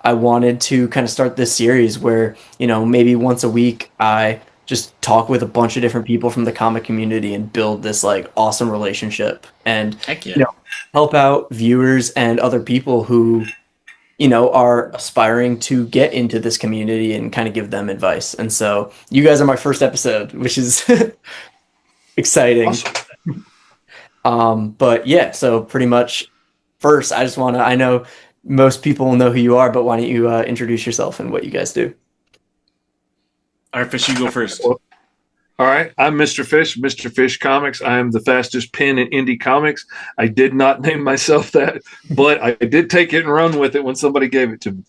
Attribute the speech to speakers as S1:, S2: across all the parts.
S1: I wanted to kind of start this series where, maybe once a week I just talk with a bunch of different people from the comic community and build this like awesome relationship and,
S2: Heck
S1: you
S2: yeah.
S1: know, help out viewers and other people who, are aspiring to get into this community and kind of give them advice. And so you guys are my first episode, which is exciting.
S3: Awesome.
S1: But yeah, so pretty much first, I know most people know who you are, but why don't you introduce yourself and what you guys do?
S2: All right, Fish, you go first.
S3: Well, all right, I'm Mr. Fish, Mr. Fish Comics. I am the fastest pen in indie comics. I did not name myself that, but I did take it and run with it when somebody gave it to me.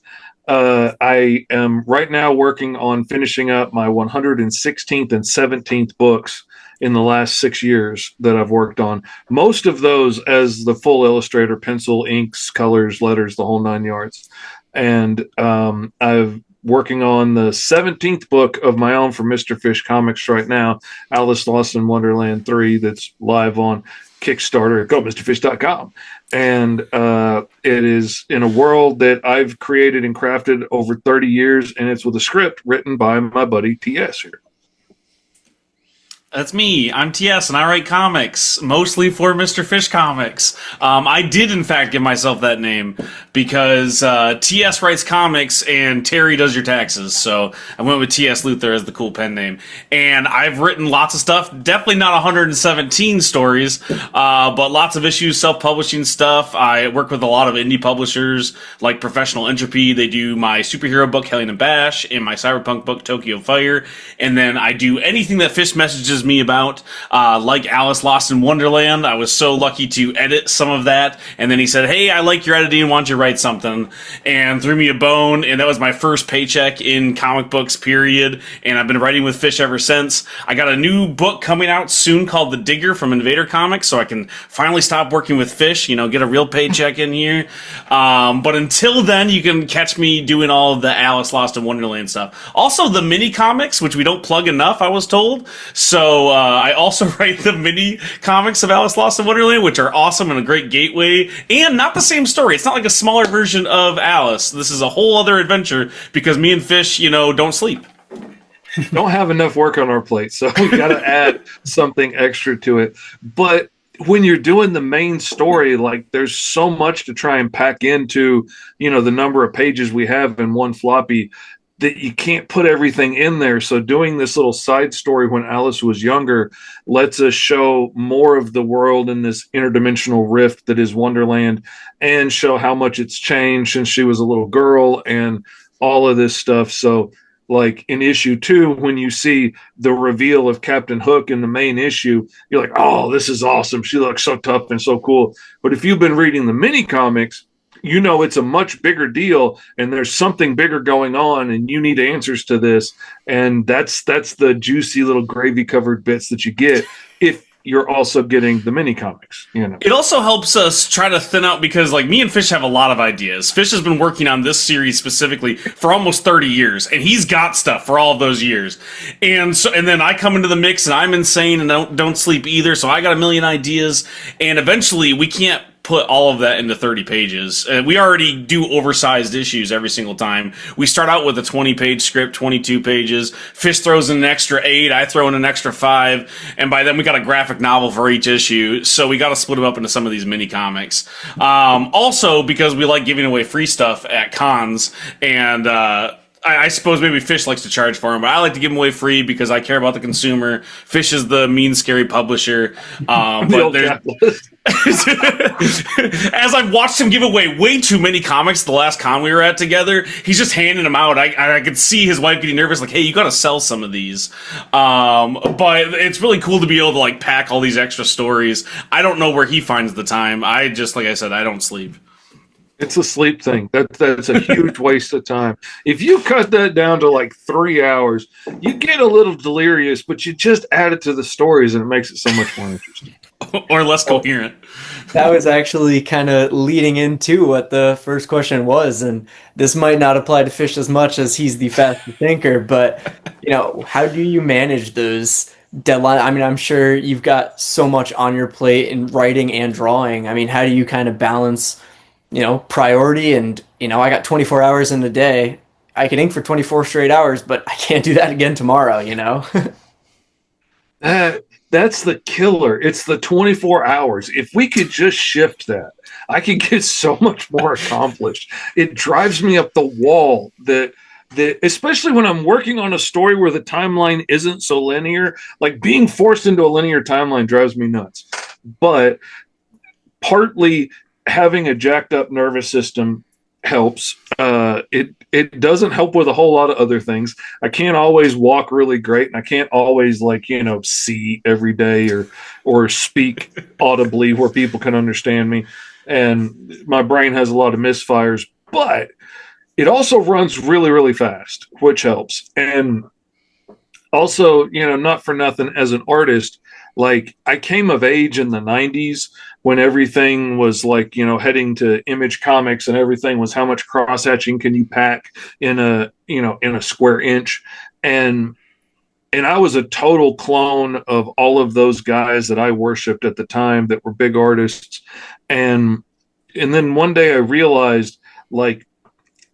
S3: I am right now working on finishing up my 116th and 17th books in the last 6 years that I've worked on. Most of those as the full illustrator, pencil, inks, colors, letters, the whole nine yards. And I've working on the 17th book of my own for Mr. Fish Comics right now, Alice Lost in Wonderland 3, that's live on Kickstarter at GoMrFish.com. And it is in a world that I've created and crafted over 30 years, and it's with a script written by my buddy T.S. here.
S2: That's me. I'm TS, and I write comics, mostly for Mr. Fish Comics. I did, in fact, give myself that name because TS writes comics and Terry does your taxes. So I went with TS Luther as the cool pen name. And I've written lots of stuff, definitely not 117 stories, but lots of issues, self-publishing stuff. I work with a lot of indie publishers like Professional Entropy. They do my superhero book, Hellion and Bash, and my cyberpunk book, Tokyo Fire. And then I do anything that Fish messages me about, like Alice Lost in Wonderland. I was so lucky to edit some of that, and then he said, "Hey, I like your editing, why don't you write something?" and threw me a bone, and that was my first paycheck in comic books, period, and I've been writing with Fish ever since. I got a new book coming out soon called The Digger from Invader Comics, so I can finally stop working with Fish, get a real paycheck in here. But until then, you can catch me doing all of the Alice Lost in Wonderland stuff. Also, the mini comics, which we don't plug enough, I was told. So I also write the mini comics of Alice Lost in Wonderland, which are awesome and a great gateway, and not the same story. It's not like a smaller version of Alice. This is a whole other adventure because me and Fish, don't sleep.
S3: Don't have enough work on our plate, so we got to add something extra to it. But when you're doing the main story, like there's so much to try and pack into, the number of pages we have in one floppy, that you can't put everything in there. So doing this little side story when Alice was younger lets us show more of the world in this interdimensional rift that is Wonderland, and show how much it's changed since she was a little girl and all of this stuff. So like in issue 2, when you see the reveal of Captain Hook in the main issue, you're like, oh, this is awesome. She looks so tough and so cool. But if you've been reading the mini comics, it's a much bigger deal, and there's something bigger going on, and you need answers to this. And that's the juicy little gravy covered bits that you get if you're also getting the mini comics.
S2: It also helps us try to thin out because, like, me and Fish have a lot of ideas. Fish has been working on this series specifically for almost 30 years, and he's got stuff for all of those years. And then I come into the mix, and I'm insane and don't sleep either. So I got a million ideas, and eventually we can't put all of that into 30 pages. We already do oversized issues every single time. We start out with a 20-page script, 22 pages. Fish throws in an extra 8, I throw in an extra 5, and by then we got a graphic novel for each issue, so we got to split them up into some of these mini comics. Also, because we like giving away free stuff at cons, and I suppose maybe Fish likes to charge for them, but I like to give them away free because I care about the consumer. Fish is the mean, scary publisher. But there's as I've watched him give away way too many comics the last con we were at together, he's just handing them out. I could see his wife getting nervous, like, hey, you got to sell some of these. But it's really cool to be able to like pack all these extra stories. I don't know where he finds the time. I just, like I said, I don't sleep.
S3: It's a sleep thing. That's a huge waste of time. If you cut that down to like 3 hours, you get a little delirious, but you just add it to the stories and it makes it so much more interesting.
S2: Or less coherent.
S1: That was actually kind of leading into what the first question was, and this might not apply to Fish as much as he's the fastest thinker, but how do you manage those deadlines? I mean, I'm sure you've got so much on your plate in writing and drawing. I mean, how do you kind of balance priority. And, I got 24 hours in a day. I can ink for 24 straight hours, but I can't do that again tomorrow.
S3: That's the killer. It's the 24 hours. If we could just shift that, I could get so much more accomplished. It drives me up the wall that especially when I'm working on a story where the timeline isn't so linear, like being forced into a linear timeline drives me nuts. But partly having a jacked up nervous system helps. It doesn't help with a whole lot of other things. I can't always walk really great, and I can't always see every day or speak audibly where people can understand me. And my brain has a lot of misfires, but it also runs really, really fast, which helps. And also, not for nothing, as an artist, like I came of age in the 90s when everything was heading to Image Comics, and everything was how much cross hatching can you pack in a square inch. And I was a total clone of all of those guys that I worshiped at the time that were big artists. And then one day I realized, like,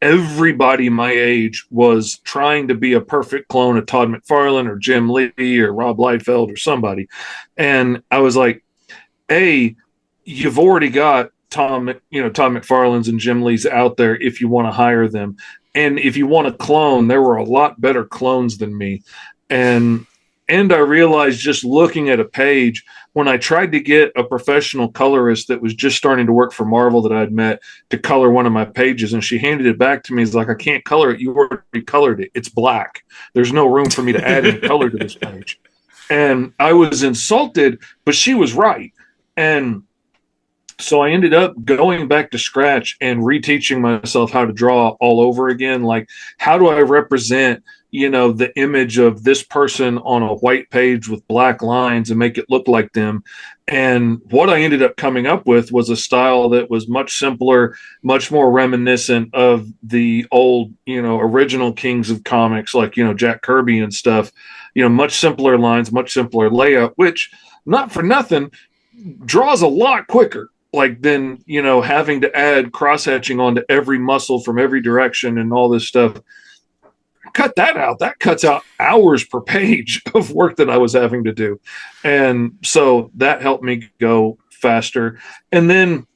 S3: everybody my age was trying to be a perfect clone of Todd McFarlane or Jim Lee or Rob Liefeld or somebody. And I was like, A, you've already got Todd McFarlane's and Jim Lee's out there if you want to hire them. And if you want to clone, there were a lot better clones than me. And I realized, just looking at a page, when I tried to get a professional colorist that was just starting to work for Marvel that I'd met to color one of my pages, and she handed it back to me, it's like, I can't color it. You already colored it. It's black. There's no room for me to add any color to this page. And I was insulted, but she was right. And so I ended up going back to scratch and reteaching myself how to draw all over again. Like, how do I represent the image of this person on a white page with black lines and make it look like them? And what I ended up coming up with was a style that was much simpler, much more reminiscent of the old, original kings of comics, like, Jack Kirby and stuff, much simpler lines, much simpler layout, which, not for nothing, draws a lot quicker. Like, than, having to add cross hatching onto every muscle from every direction and all this stuff. Cut that out. That cuts out hours per page of work that I was having to do. And so that helped me go faster. And then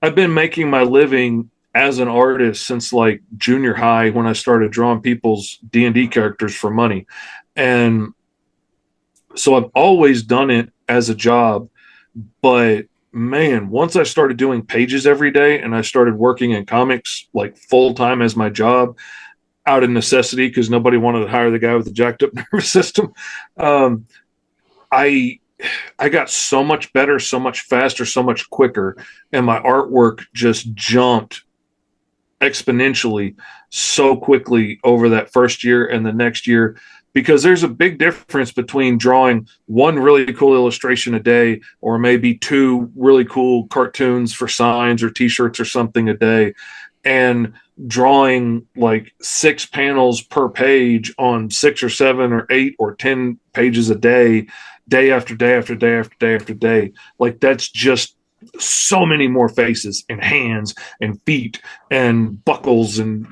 S3: I've been making my living as an artist since like junior high, when I started drawing people's D&D characters for money. And so I've always done it as a job. But man, once I started doing pages every day and I started working in comics like full time as my job, out of necessity, because nobody wanted to hire the guy with the jacked up nervous system, I got so much better, so much faster, so much quicker, and my artwork just jumped exponentially so quickly over that first year and the next year. Because there's a big difference between drawing one really cool illustration a day, or maybe two really cool cartoons for signs or t-shirts or something a day, and drawing like 6 panels per page on 6 or 7 or 8 or 10 pages a day, day after day after day after day after day. Like, that's just so many more faces and hands and feet and buckles and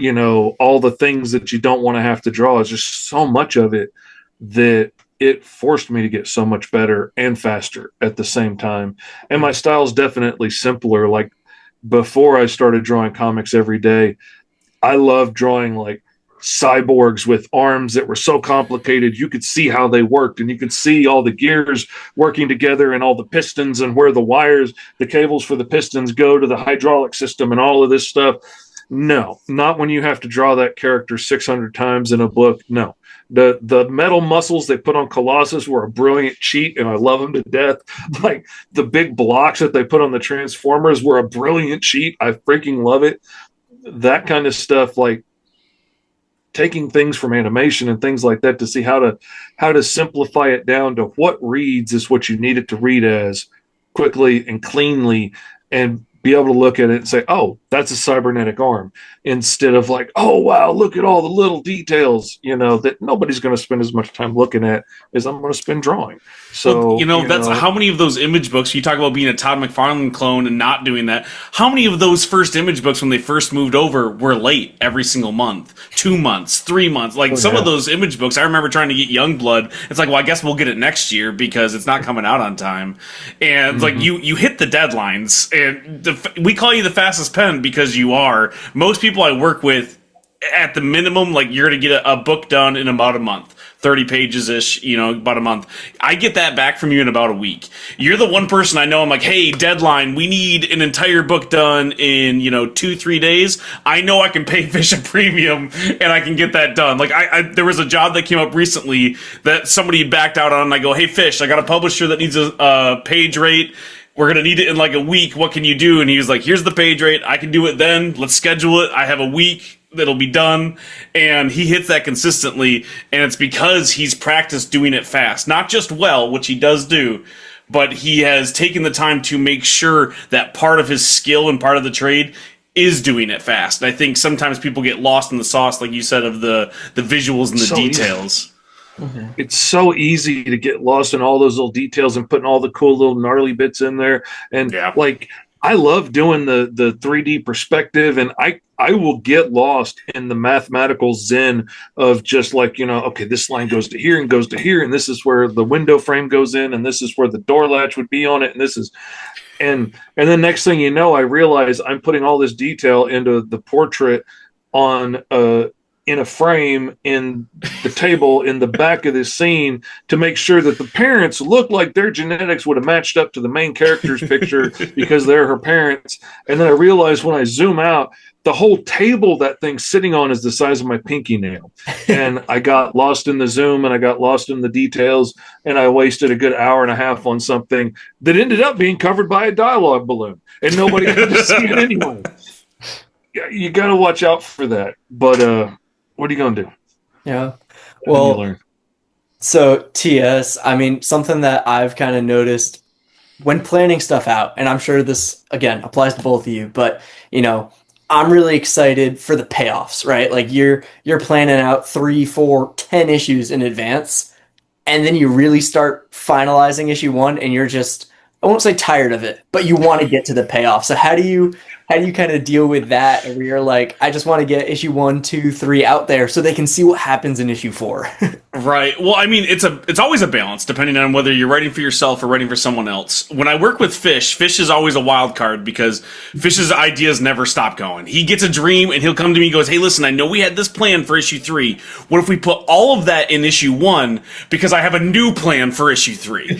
S3: all the things that you don't want to have to draw. It's just so much of it that it forced me to get so much better and faster at the same time. And my style is definitely simpler. Like, before I started drawing comics every day, I loved drawing like cyborgs with arms that were so complicated you could see how they worked, and you could see all the gears working together and all the pistons and where the wires, the cables for the pistons go to the hydraulic system and all of this stuff. No, not when you have to draw that character 600 times in a book. No. The metal muscles they put on Colossus were a brilliant cheat, and I love them to death. Like, the big blocks that they put on the Transformers were a brilliant cheat. I freaking love it. That kind of stuff, like taking things from animation and things like that to see how to simplify it down to what reads is what you need it to read as quickly and cleanly, and be able to look at it and say, oh, that's a cybernetic arm, instead of like, oh, wow, look at all the little details, that nobody's going to spend as much time looking at as I'm going to spend drawing. So,
S2: that's how many of those image books, you talk about being a Todd McFarlane clone and not doing that. How many of those first image books when they first moved over were late every single month, 2 months, 3 months? Like some of those image books, I remember trying to get Youngblood. It's like, well, I guess we'll get it next year because it's not coming out on time. And like you hit the deadlines, and we call you the fastest pen because you are. Most people I work with, at the minimum, like you're going to get a book done in about a month. 30 pages ish, about a month. I get that back from you in about a week. You're the one person I know. I'm like, hey, deadline, we need an entire book done in 2-3 days. I know I can pay Fish a premium and I can get that done. Like there was a job that came up recently that somebody backed out on, and I go, hey Fish, I got a publisher that needs a page rate. We're going to need it in like a week. What can you do? And he was like, here's the page rate. I can do it then. Let's schedule it. I have a week that'll be done. And he hits that consistently. And it's because he's practiced doing it fast. Not just well, which he does do, but he has taken the time to make sure that part of his skill and part of the trade is doing it fast. And I think sometimes people get lost in the sauce, like you said, of the visuals and the details.
S3: Mm-hmm. It's so easy to get lost in all those little details and putting all the cool little gnarly bits in there. And like, I love doing the 3D perspective, and I will get lost in the mathematical zen of just like, okay, this line goes to here and goes to here, and this is where the window frame goes in, and this is where the door latch would be on it, and this is, and then next thing you know, I realize I'm putting all this detail into the portrait on in a frame in the table in the back of this scene to make sure that the parents look like their genetics would have matched up to the main character's picture because they're her parents. And then I realized when I zoom out, the whole table that thing's sitting on is the size of my pinky nail. And I got lost in the zoom and I got lost in the details, and I wasted a good hour and a half on something that ended up being covered by a dialogue balloon, and nobody had to see it anyway. You got to watch out for that. But, what are you going to do?
S1: Yeah. Well, so TS, I mean, something that I've kind of noticed when planning stuff out, and I'm sure this, again, applies to both of you, but, I'm really excited for the payoffs, right? Like you're planning out 3, 4, 10 issues in advance, and then you really start finalizing issue 1, and you're just, I won't say tired of it, but you want to get to the payoff. So how do you kind of deal with that? Where you're like, I just want to get issue 1, 2, 3 out there so they can see what happens in issue 4.
S2: Right. Well, I mean, it's always a balance depending on whether you're writing for yourself or writing for someone else. When I work with Fish is always a wild card because Fish's ideas never stop going. He gets a dream and he'll come to me and goes, hey, listen, I know we had this plan for issue 3. What if we put all of that in issue 1 because I have a new plan for issue 3?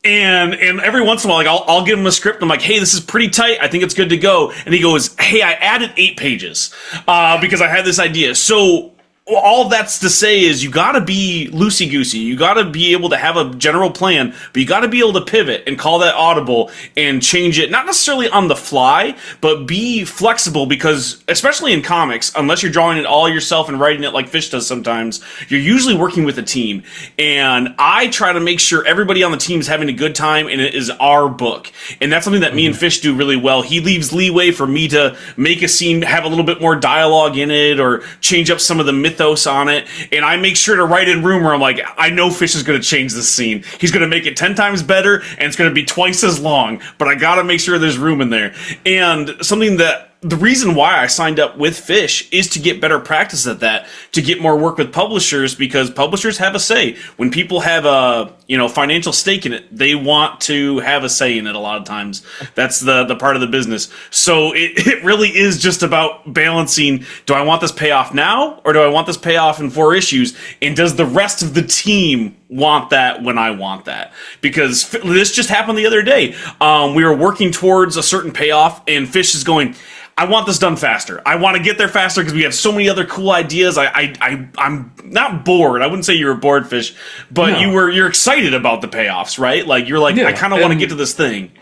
S2: And every once in a while, like I'll give him a script. I'm like, hey, this is pretty tight. I think it's good to go. And he goes, hey, I added 8 pages because I had this idea. So all that's to say is you got to be loosey-goosey. You got to be able to have a general plan, but you got to be able to pivot and call that audible and change it, not necessarily on the fly, but be flexible because, especially in comics, unless you're drawing it all yourself and writing it like Fish does sometimes, you're usually working with a team. And I try to make sure everybody on the team is having a good time and it is our book. And that's something that me and Fish do really well. He leaves leeway for me to make a scene have a little bit more dialogue in it or change up some of the mythos on it, and I make sure to write in room where I'm like, I know Fish is going to change this scene. He's going to make it 10 times better, and it's going to be twice as long, but I got to make sure there's room in there. And something that the reason why I signed up with Fish is to get better practice at that, to get more work with publishers, because publishers have a say. When people have a financial stake in it, they want to have a say in it a lot of times. That's the part of the business. So it really is just about balancing, do I want this payoff now, or do I want this payoff in 4 issues? And does the rest of the team want that when I want that? Because this just happened the other day. We were working towards a certain payoff, and Fish is going, I want this done faster. I want to get there faster because we have so many other cool ideas. I'm not bored. I wouldn't say you were bored, Fish, but no. You're excited about the payoffs, right? Like you're like, I kind of want to get to this thing.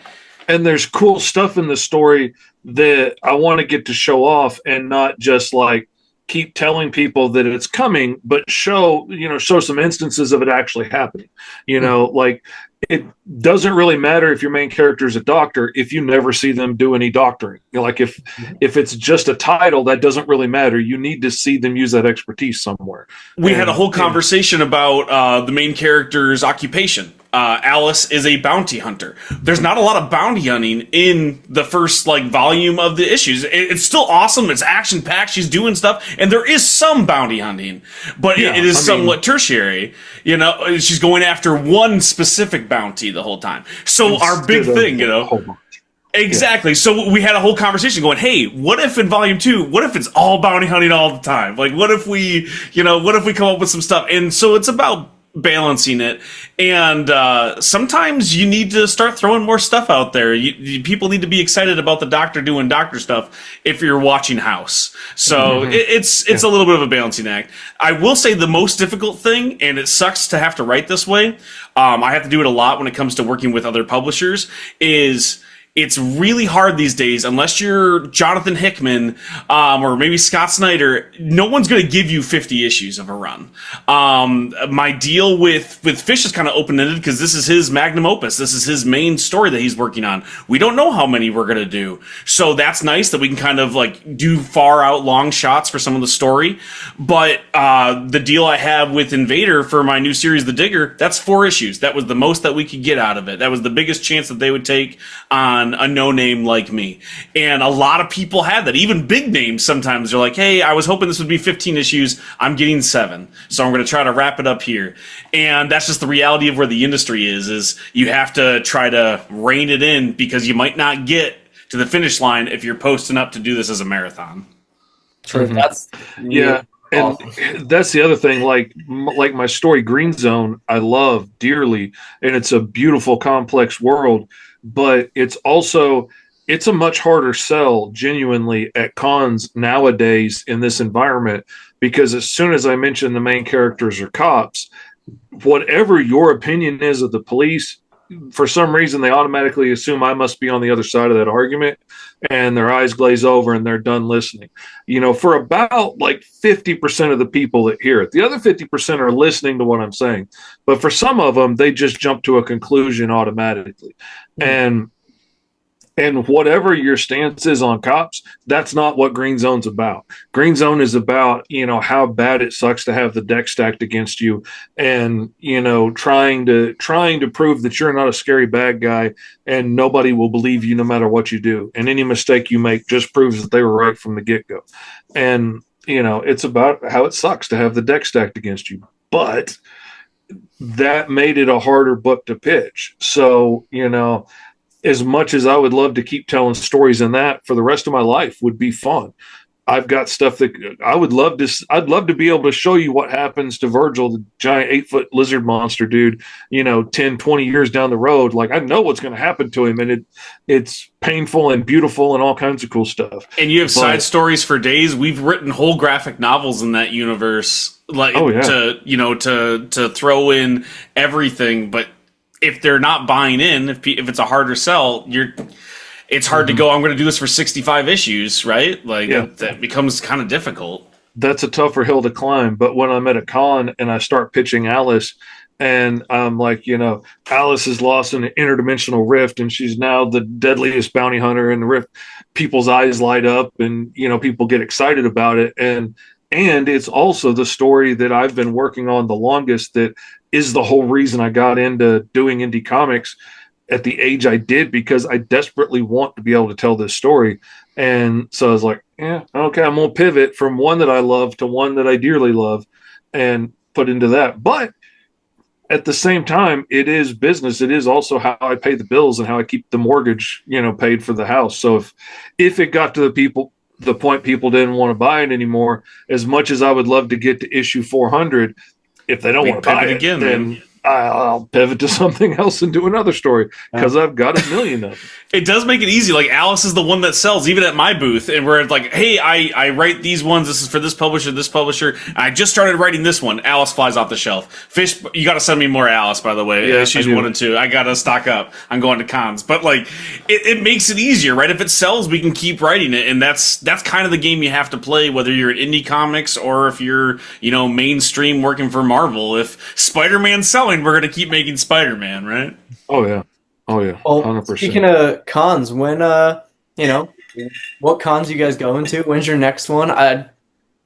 S3: And there's cool stuff in the story that I want to get to show off, and not just like keep telling people that it's coming, but show some instances of it actually happening. Like it doesn't really matter if your main character is a doctor if you never see them do any doctoring. Like if it's just a title, that doesn't really matter. You need to see them use that expertise somewhere.
S2: We had a whole conversation about the main character's occupation. Alice is a bounty hunter. There's not a lot of bounty hunting in the first volume of the issues. It's still awesome. It's action packed. She's doing stuff, and there is some bounty hunting, but it is somewhat tertiary. She's going after one specific bounty the whole time. So our big thing, Exactly. Yeah. So we had a whole conversation going, hey, what if in volume 2, what if it's all bounty hunting all the time? What if we come up with some stuff? And so it's about balancing it. And sometimes you need to start throwing more stuff out there. People need to be excited about the doctor doing doctor stuff if you're watching House. So it's a little bit of a balancing act. I will say the most difficult thing, and it sucks to have to write this way, I have to do it a lot when it comes to working with other publishers, is it's really hard these days, unless you're Jonathan Hickman or maybe Scott Snyder. No one's going to give you 50 issues of a run. My deal with Fish is kind of open-ended because this is his magnum opus. This is his main story that he's working on. We don't know how many we're going to do. So that's nice that we can kind of do far-out long shots for some of the story. But the deal I have with Invader for my new series, The Digger, that's 4 issues. That was the most that we could get out of it. That was the biggest chance that they would take on a no-name like me. And a lot of people have that. Even big names sometimes are like, hey, I was hoping this would be 15 issues. I'm getting 7. So I'm going to try to wrap it up here. And that's just the reality of where the industry is you have to try to rein it in because you might not get to the finish line if you're posting up to do this as a marathon.
S1: True. That's
S3: and that's the other thing, like my story Green Zone, I love dearly, and it's a beautiful, complex world, but it's a much harder sell genuinely at cons nowadays in this environment, because as soon as I mention the main characters are cops, whatever your opinion is of the police, for some reason they automatically assume I must be on the other side of that argument, and their eyes glaze over and they're done listening. For about 50% of the people that hear it, the other 50% are listening to what I'm saying, but for some of them they just jump to a conclusion automatically. And whatever your stance is on cops, that's not what Green Zone's about. Green Zone is about, how bad it sucks to have the deck stacked against you, and, trying to prove that you're not a scary bad guy and nobody will believe you no matter what you do. And any mistake you make just proves that they were right from the get-go. And, it's about how it sucks to have the deck stacked against you. But that made it a harder book to pitch. So, as much as I would love to keep telling stories in that for the rest of my life would be fun, I've got stuff that I'd love to be able to show you what happens to Virgil, the giant 8-foot lizard monster dude, 10, 20 years down the road. I know what's going to happen to him, and it's painful and beautiful and all kinds of cool stuff.
S2: And you have side stories for days. We've written whole graphic novels in that universe, to throw in everything. But if they're not buying in, if it's a harder sell, it's hard to go, I'm going to do this for 65 issues, right? That becomes kind of difficult.
S3: That's a tougher hill to climb. But when I'm at a con and I start pitching Alice, and I'm Alice has lost an interdimensional rift, and she's now the deadliest bounty hunter in the rift, people's eyes light up, and, people get excited about it. And it's also the story that I've been working on the longest, that is the whole reason I got into doing indie comics at the age I did, because I desperately want to be able to tell this story. And so I was like, yeah, okay, I'm going to pivot from one that I love to one that I dearly love and put into that. But at the same time, it is business. It is also how I pay the bills and how I keep the mortgage, paid for the house. So if it got to the point people didn't want to buy it anymore, as much as I would love to get to issue 400, if they don't want to buy it again, then I'll pivot to something else and do another story, because I've got a million of them.
S2: It does make it easy. Alice is the one that sells, even at my booth, and we're hey, I write these ones. This is for this publisher. I just started writing this one. Alice flies off the shelf. Fish, you got to send me more Alice, by the way.
S3: Yeah,
S2: issues 1 and 2. I got to stock up. I'm going to cons. But it makes it easier, right? If it sells, we can keep writing it, and that's kind of the game you have to play, whether you're at indie comics or if you're mainstream working for Marvel. If Spider-Man's selling, join, we're gonna keep making Spider-Man, right?
S3: Oh yeah. Oh yeah.
S1: Well,
S3: 100%.
S1: speaking of cons, when you know, what cons you guys going to? When's your next one? I'd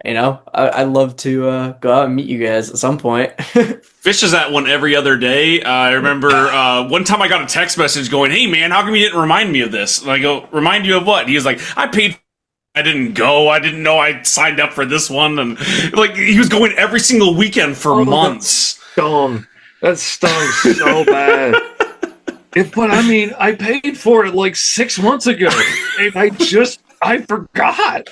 S1: love to go out and meet you guys at some point.
S2: Fish is at one every other day. I remember one time I got a text message going, "Hey man, how come you didn't remind me of this?" And I go, "Remind you of what?" And he was like, "I paid. I didn't go. I didn't know I signed up for this one." And like he was going every single weekend for months.
S3: That stung so bad. But I mean, I paid for it like 6 months ago, and I forgot.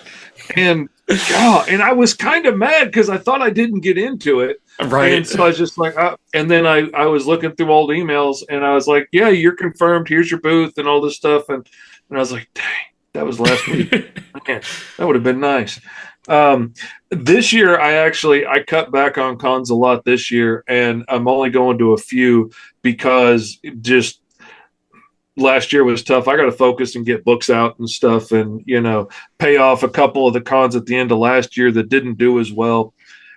S3: And and I was kind of mad because I thought I didn't get into it.
S2: Right.
S3: And so I was just like, and then I was looking through all the emails, and I was like, yeah, you're confirmed. Here's your booth and all this stuff. And I was like, dang, that was last week. Man, that would have been nice. This year, I cut back on cons a lot this year, and I'm only going to a few because just last year was tough. I got to focus and get books out and stuff, and pay off a couple of the cons at the end of last year that didn't do as well.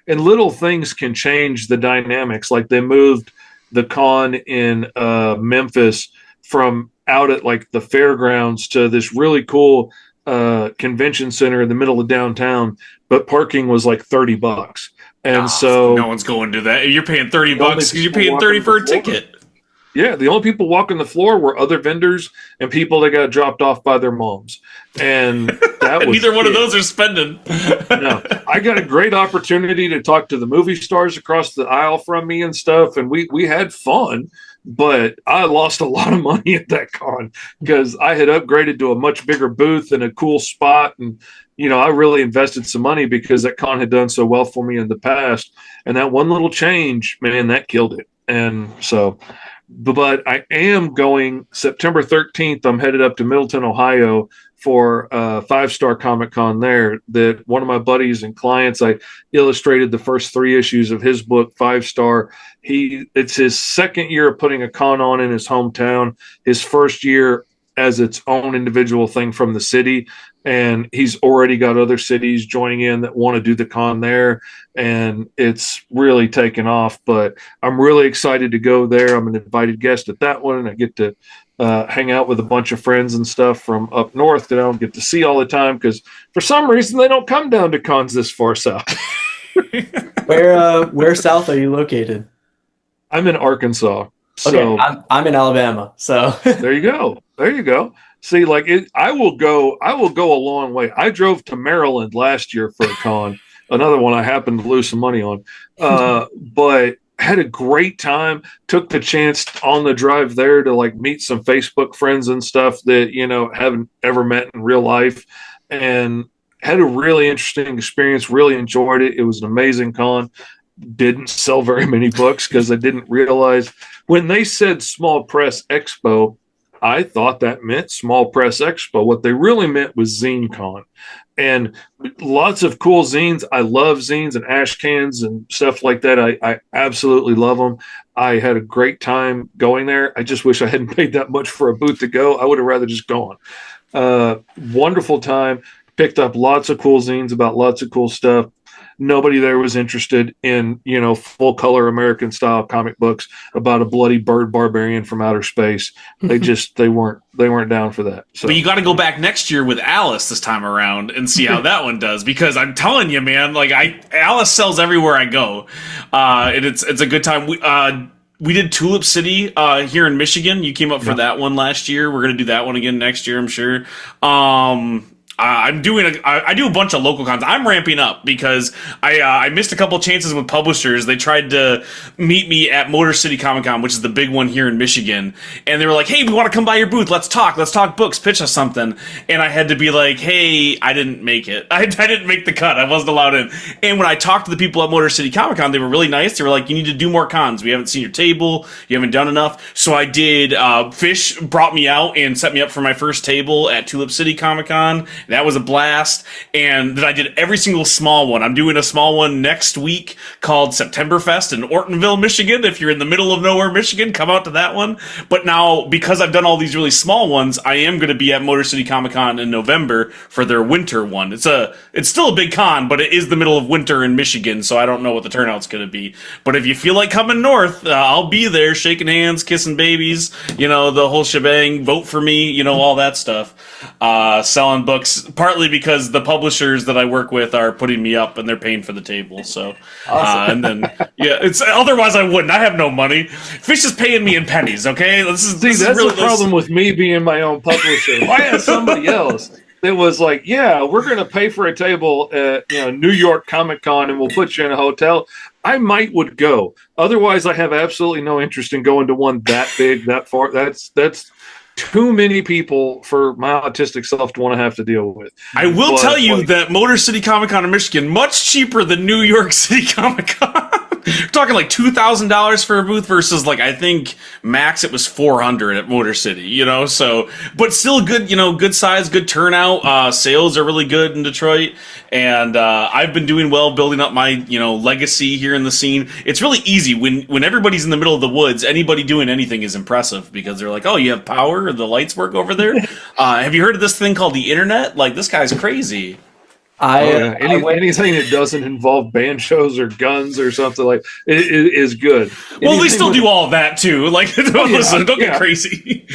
S3: And little things can change the dynamics. Like they moved the con in Memphis from out at like the fairgrounds to this really cool convention center in the middle of downtown, but parking was like $30. And so
S2: no one's going to that. You're paying $30 because you're paying 30 for a ticket.
S3: Yeah, the only people walking the floor were other vendors and people that got dropped off by their moms. And that was
S2: neither one of those are spending.
S3: No, I got a great opportunity to talk to the movie stars across the aisle from me and stuff, and we had fun, but I lost a lot of money at that con because I had upgraded to a much bigger booth and a cool spot, and I really invested some money because that con had done so well for me in the past, and that one little change, man, that killed it. And so, but I am going September 13th. I'm headed up to Middleton, Ohio for 5-Star Comic Con there. That one of my buddies and clients, I illustrated the first 3 issues of his book, 5-Star. It's his second year of putting a con on in his hometown, his first year as its own individual thing from the city. And he's already got other cities joining in that want to do the con there. And it's really taken off, but I'm really excited to go there. I'm an invited guest at that one, and I get to hang out with a bunch of friends and stuff from up north that I don't get to see all the time because for some reason they don't come down to cons this far south.
S1: Where south are you located?
S3: I'm in Arkansas.
S1: So okay, I'm in Alabama. So
S3: there you go. See, like I will go a long way. I drove to Maryland last year for a con, another one I happened to lose some money on, but had a great time. Took the chance on the drive there to like meet some Facebook friends and stuff that haven't ever met in real life, and had a really interesting experience. Really enjoyed it. It was an amazing con. Didn't sell very many books because I didn't realize when they said Small Press Expo, I thought that meant Small Press Expo. What they really meant was ZineCon. And lots of cool zines. I love zines and ash cans and stuff like that. I absolutely love them. I had a great time going there. I just wish I hadn't paid that much for a booth to go. I would have rather just gone. Wonderful time. Picked up lots of cool zines about lots of cool stuff. Nobody there was interested in, full color American style comic books about a bloody bird barbarian from outer space. They weren't down for that. So.
S2: But you got to go back next year with Alice this time around and see how that one does, because I'm telling you, man, like Alice sells everywhere I go. And it's a good time. We did Tulip City here in Michigan. You came up for that one last year. We're going to do that one again next year, I'm sure. I do a bunch of local cons. I'm ramping up because I missed a couple chances with publishers. They tried to meet me at Motor City Comic Con, which is the big one here in Michigan, and they were like, "Hey, we want to come by your booth. Let's talk books, pitch us something." And I had to be like, "Hey, I didn't make it. I didn't make the cut. I wasn't allowed in." And when I talked to the people at Motor City Comic Con, they were really nice. They were like, "You need to do more cons. We haven't seen your table. You haven't done enough." So I did. Fish brought me out and set me up for my first table at Tulip City Comic Con. That was a blast. And then I did every single small one. I'm doing a small one next week called Septemberfest in Ortonville, Michigan. If you're in the middle of nowhere, Michigan, come out to that one. But now, because I've done all these really small ones, I am going to be at Motor City Comic Con in November for their winter one. It's still a big con, but it is the middle of winter in Michigan, so I don't know what the turnout's going to be. But if you feel like coming north, I'll be there, shaking hands, kissing babies, the whole shebang. Vote for me, all that stuff. Selling books, partly because the publishers that I work with are putting me up and they're paying for the table. So,
S1: Awesome.
S2: and then it's otherwise I wouldn't. I have no money. Fish is paying me in pennies. Okay, this
S3: See,
S2: is
S3: that's
S2: really
S3: the problem with me being my own publisher. If I had somebody else that was like, yeah, we're going to pay for a table at New York Comic Con and we'll put you in a hotel, I would go. Otherwise, I have absolutely no interest in going to one that big, that far. That's too many people for my autistic self to want to have to deal with.
S2: I will tell you that Motor City Comic Con in Michigan, much cheaper than New York City Comic Con. We're talking like $2,000 for a booth versus I think max it was $400 at Motor City, so, but still good, good size, good turnout. Sales are really good in Detroit. And, I've been doing well building up my, legacy here in the scene. It's really easy when everybody's in the middle of the woods, anybody doing anything is impressive because they're like, oh, you have power or the lights work over there. Have you heard of this thing called the internet? Like, this guy's crazy.
S3: Anything that doesn't involve band shows or guns or something like it is good.
S2: Well, they still do all of that too. Listen, don't get crazy.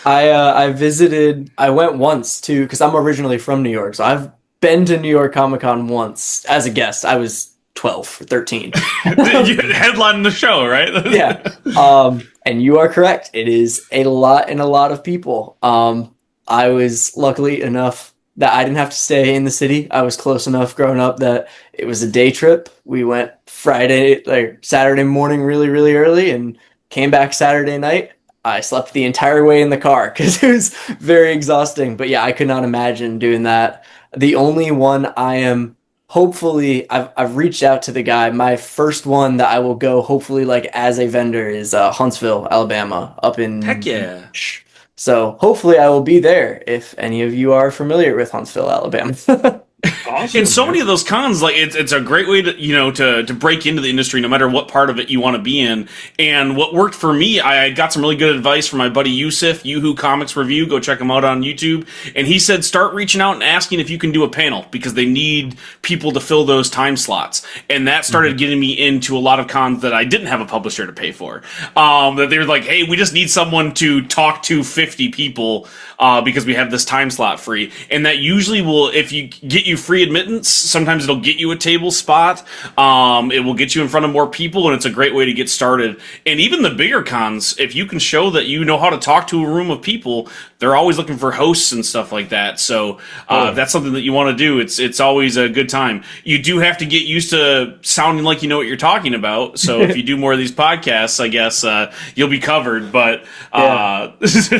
S1: I visited. I went once too because I'm originally from New York, so I've been to New York Comic Con once as a guest. I was 12 or 13.
S2: You headlining the show, right?
S1: Yeah. And you are correct. It is a lot and a lot of people. I was luckily enough that I didn't have to stay in the city. I was close enough growing up that it was a day trip. We went Saturday morning really, really early and came back Saturday night. I slept the entire way in the car because it was very exhausting. But yeah, I could not imagine doing that. The only one I am hopefully, I've reached out to the guy. My first one that I will go hopefully as a vendor is Huntsville, Alabama, up in
S2: Heck yeah.
S1: So hopefully I will be there if any of you are familiar with Huntsville, Alabama.
S3: Awesome,
S2: and so many of those cons, it's a great way to to break into the industry, no matter what part of it you want to be in. And what worked for me, I got some really good advice from my buddy Yusuf, Yoo-Hoo Comics Review. Go check him out on YouTube. And he said, start reaching out and asking if you can do a panel because they need people to fill those time slots. And that started getting me into a lot of cons that I didn't have a publisher to pay for. That they were like, hey, we just need someone to talk to 50 people because we have this time slot free. And that usually will, if you get you free admittance, sometimes it'll get you a table spot. It will get you in front of more people, and it's a great way to get started. And even the bigger cons, if you can show that you know how to talk to a room of people, they're always looking for hosts and stuff like that. So if that's something that you want to do, it's always a good time. You do have to get used to sounding like you know what you're talking about. So if you do more of these podcasts, I guess you'll be covered. But it's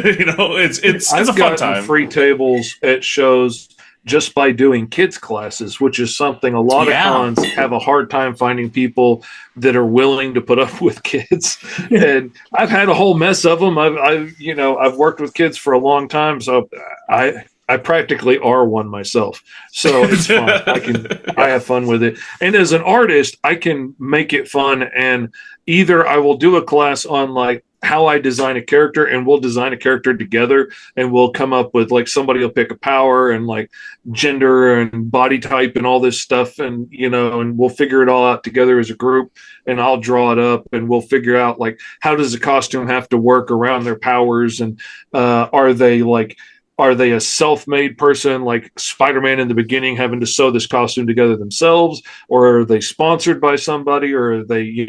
S2: a fun time.
S3: Free tables at shows just by doing kids classes, which is something a lot of cons have a hard time finding people that are willing to put up with kids. And I've had a whole mess of them. I've worked with kids for a long time, so I practically are one myself. So it's fun. I have fun with it. And as an artist, I can make it fun. And either I will do a class on how I design a character, and we'll design a character together, and we'll come up with somebody will pick a power and gender and body type and all this stuff, and and we'll figure it all out together as a group, and I'll draw it up, and we'll figure out how does the costume have to work around their powers, and are they a self-made person like Spider-Man in the beginning having to sew this costume together themselves, or are they sponsored by somebody, or are they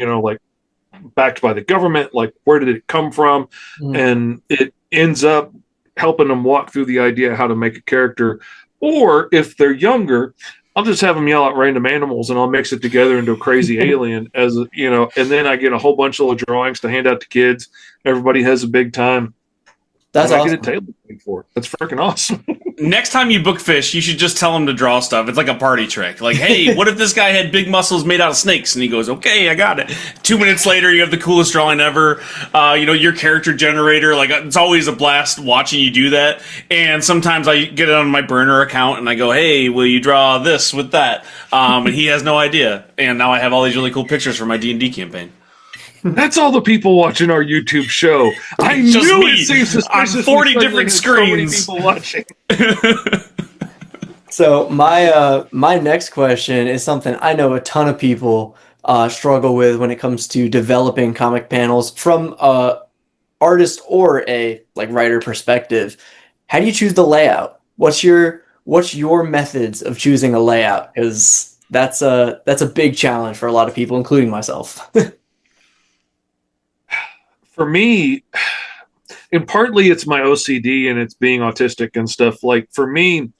S3: backed by the government? Where did it come from? And it ends up helping them walk through the idea how to make a character. Or if they're younger, I'll just have them yell out random animals and I'll mix it together into a crazy alien and then I get a whole bunch of little drawings to hand out to kids. Everybody has a big time.
S1: That's
S3: awesome.
S1: awesome.
S3: I get a table paid for. That's freaking awesome.
S2: Next time you book Fish, you should just tell him to draw stuff. It's like a party trick. Like, hey, what if this guy had big muscles made out of snakes? And he goes, okay, I got it. 2 minutes later, you have the coolest drawing ever. Your character generator. Like, it's always a blast watching you do that. And sometimes I get it on my burner account and I go, hey, will you draw this with that? And he has no idea. And now I have all these really cool pictures for my D&D campaign.
S3: That's all the people watching our YouTube show. I
S2: Just
S3: knew
S2: me
S3: it seemed suspicious.
S2: on 40 different screens.
S3: So many people watching.
S1: So my next question is something I know a ton of people struggle with when it comes to developing comic panels from a artist or a like writer perspective. How do you choose the layout? What's your methods of choosing a layout? Because that's a big challenge for a lot of people, including myself.
S3: For me, and partly it's my OCD and it's being autistic and stuff. Like for me,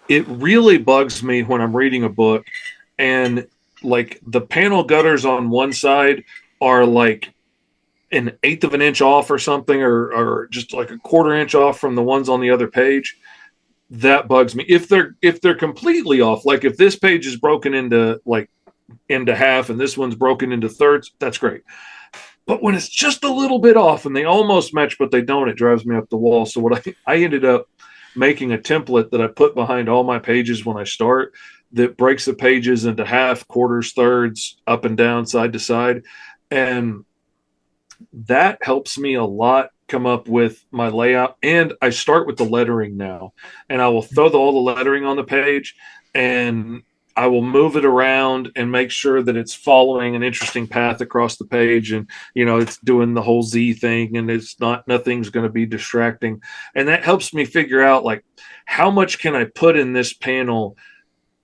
S3: it really bugs me when I'm reading a book and like the panel gutters on one side are like an eighth of an inch off or something, or just like a quarter inch off from the ones on the other page. That bugs me. If they're completely off, like if this page is broken into half and this one's broken into thirds, that's great. But when it's just a little bit off and they almost match, but they don't, it drives me up the wall. So what I ended up making a template that I put behind all my pages when I start that breaks the pages into half, quarters, thirds, up and down, side to side. And that helps me a lot come up with my layout. And I start with the lettering now. And I will throw all the lettering on the page and I will move it around and make sure that it's following an interesting path across the page. And, it's doing the whole Z thing and nothing's going to be distracting. And that helps me figure out like, how much can I put in this panel?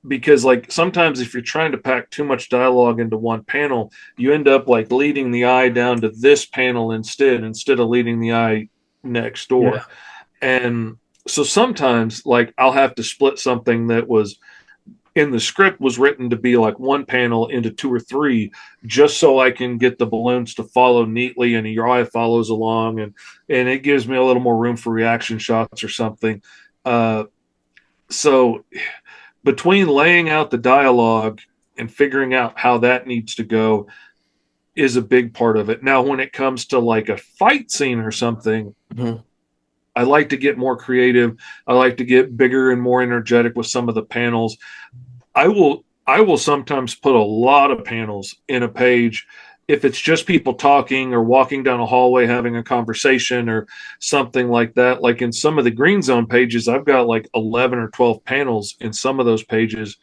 S3: Because like sometimes if you're trying to pack too much dialogue into one panel, you end up like leading the eye down to this panel instead of leading the eye next door. Yeah. And so sometimes like I'll have to split something that was in the script was written to be like one panel into 2 or 3, just so I can get the balloons to follow neatly and your eye follows along, and it gives me a little more room for reaction shots or something. So between laying out the dialogue and figuring out how that needs to go is a big part of it. Now, when it comes to like a fight scene or something, mm-hmm. I like to get more creative. I like to get bigger and more energetic with some of the panels. I will sometimes put a lot of panels in a page if it's just people talking or walking down a hallway having a conversation or something like that. Like in some of the Green Zone pages, I've got like 11 or 12 panels in some of those pages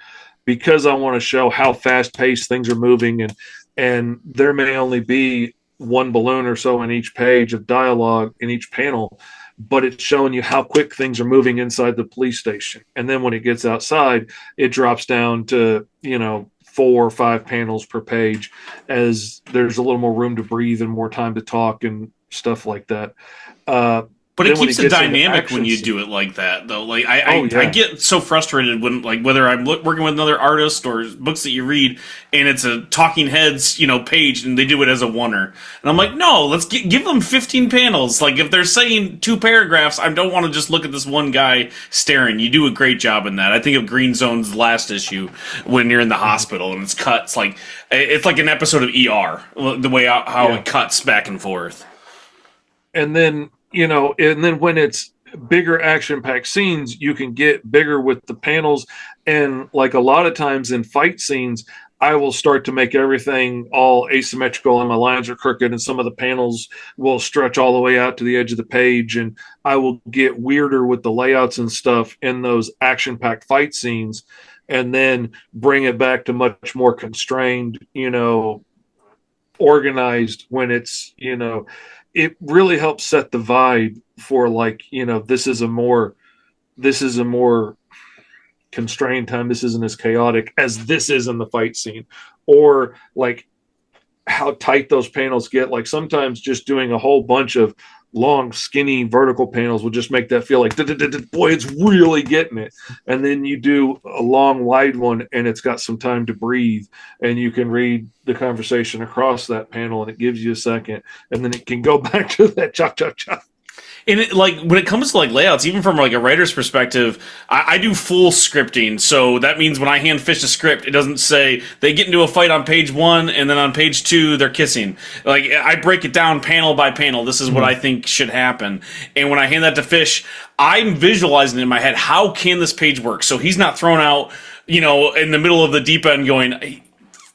S3: because I want to show how fast-paced things are moving, and there may only be one balloon or so in each page of dialogue in each panel, but it's showing you how quick things are moving inside the police station. And then when it gets outside, it drops down to, 4 or 5 panels per page as there's a little more room to breathe and more time to talk and stuff like that.
S2: But it keeps it dynamic when you do it like that, though. Like I get so frustrated when, like, whether I'm working with another artist or books that you read, and it's a Talking Heads, page, and they do it as a oneer, and I'm like, no, let's give them 15 panels. Like, if they're saying 2 paragraphs, I don't want to just look at this one guy staring. You do a great job in that. I think of Green Zone's last issue when you're in the hospital and it's cuts like it's like an episode of ER, the way how it cuts back and forth,
S3: and then. And then when it's bigger action-packed scenes, you can get bigger with the panels. And like a lot of times in fight scenes, I will start to make everything all asymmetrical and my lines are crooked and some of the panels will stretch all the way out to the edge of the page. And I will get weirder with the layouts and stuff in those action-packed fight scenes and then bring it back to much more constrained, organized when it's, it really helps set the vibe for like, this is a more constrained time. This isn't as chaotic as this is in the fight scene, or like how tight those panels get. Like sometimes just doing a whole bunch of long, skinny vertical panels will just make that feel like, boy, it's really getting it. And then you do a long, wide one and it's got some time to breathe and you can read the conversation across that panel and it gives you a second and then it can go back to that chop, chop, chop.
S2: And like when it comes to like layouts, even from like a writer's perspective, I do full scripting. So that means when I hand Fish a script, it doesn't say they get into a fight on page 1 and then on page 2 they're kissing. Like I break it down panel by panel. This is what I think should happen. And when I hand that to Fish, I'm visualizing in my head, how can this page work? So he's not thrown out, in the middle of the deep end going,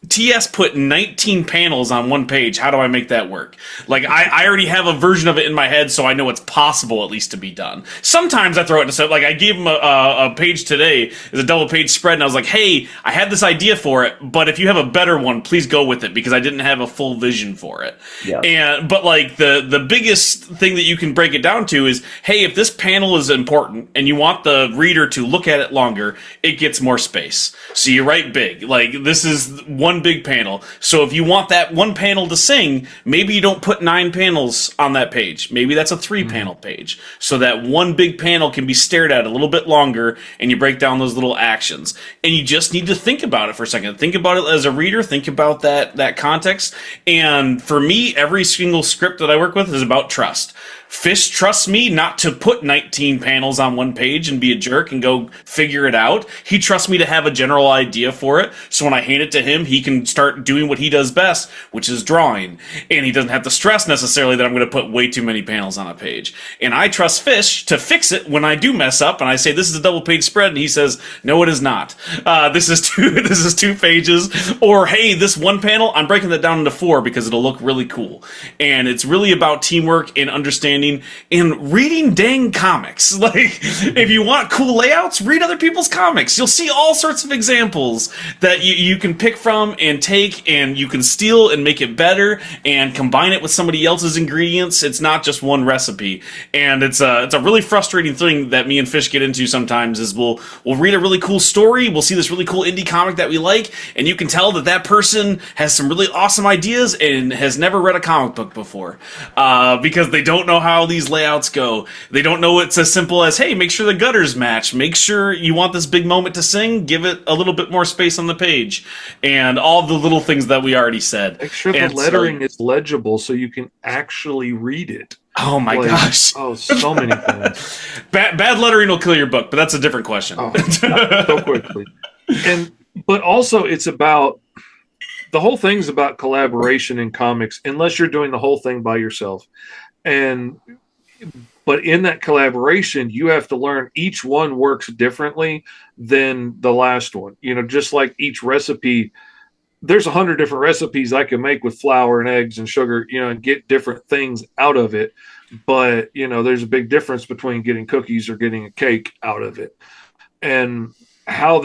S2: TS put 19 panels on one page. How do I make that work? Like, I already have a version of it in my head, so I know it's possible at least to be done. Sometimes I throw it into stuff. Like, I gave him a page today, it's a double page spread, and I was like, hey, I had this idea for it, but if you have a better one, please go with it, because I didn't have a full vision for it. Yeah. But like, the biggest thing that you can break it down to is, hey, if this panel is important, and you want the reader to look at it longer, it gets more space. So you write big. Like, this is one big panel. So if you want that one panel to sing, maybe you don't put 9 panels on that page. Maybe that's a 3-panel page. So that one big panel can be stared at a little bit longer, and you break down those little actions. And you just need to think about it for a second. Think about it as a reader. Think about that context. And for me, every single script that I work with is about trust. Fish trusts me not to put 19 panels on one page and be a jerk and go figure it out. He trusts me to have a general idea for it. So when I hand it to him, he can start doing what he does best, which is drawing. And he doesn't have to stress necessarily that I'm going to put way too many panels on a page. And I trust Fish to fix it when I do mess up. And I say, this is a double page spread. And he says, no, it is not. This is 2 pages. Or, hey, this one panel, I'm breaking that down into 4 because it'll look really cool. And it's really about teamwork and understanding and reading dang comics. Like, if you want cool layouts, read other people's comics. You'll see all sorts of examples that you can pick from and take, and you can steal and make it better and combine it with somebody else's ingredients. It's not just one recipe. And it's a really frustrating thing that me and Fish get into sometimes is we'll read a really cool story, we'll see this really cool indie comic that we like, and you can tell that person has some really awesome ideas and has never read a comic book before, because they don't know how these layouts go. They don't know it's as simple as, hey, make sure the gutters match. Make sure you want this big moment to sing. Give it a little bit more space on the page. And all the little things that we already said.
S3: Make sure the lettering is legible so you can actually read it.
S2: Oh my gosh.
S3: Oh, so many things.
S2: Bad lettering will kill your book, but that's a different question.
S3: Oh, not so quickly. But also it's about, the whole thing's about collaboration in comics, unless you're doing the whole thing by yourself. But in that collaboration, you have to learn each one works differently than the last one. Just like each recipe, there's 100 different recipes I can make with flour and eggs and sugar, and get different things out of it. But, there's a big difference between getting cookies or getting a cake out of it. And how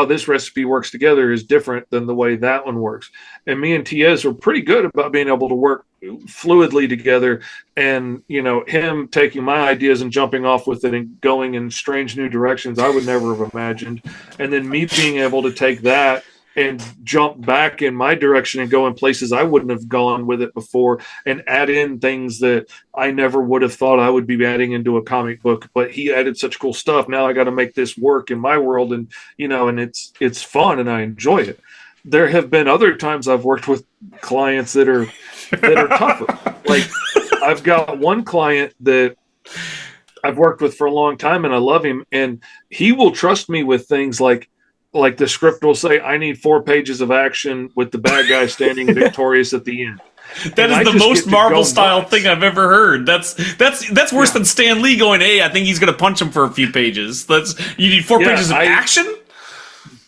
S3: this recipe works together is different than the way that one works. And me and TS are pretty good about being able to work fluidly together, and him taking my ideas and jumping off with it and going in strange new directions I would never have imagined, and then me being able to take that and jump back in my direction and go in places I wouldn't have gone with it before, and add in things that I never would have thought I would be adding into a comic book, but he added such cool stuff. Now I got to make this work in my world, and and it's fun and I enjoy it. There have been other times I've worked with clients that are tougher. Like, I've got one client that I've worked with for a long time, and I love him, and he will trust me with things like the script will say, I need 4 pages of action with the bad guy standing victorious at the end.
S2: That is the most Marvel style thing I've ever heard. That's worse than Stan Lee going, hey, I think he's going to punch him for a few pages. You need 4 pages of action?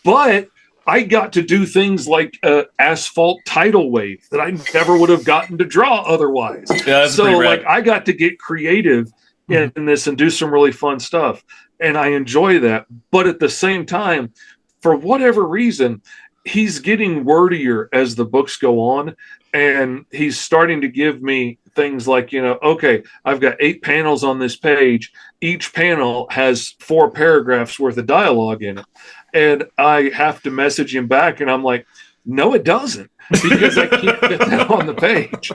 S3: But I got to do things like asphalt tidal wave that I never would have gotten to draw otherwise.
S2: Yeah,
S3: so like, I got to get creative in this and do some really fun stuff. And I enjoy that. But at the same time, for whatever reason, he's getting wordier as the books go on. And he's starting to give me things like, okay, I've got 8 panels on this page. Each panel has 4 paragraphs worth of dialogue in it. And I have to message him back, and I'm like, no, it doesn't, because I can't fit that on the page.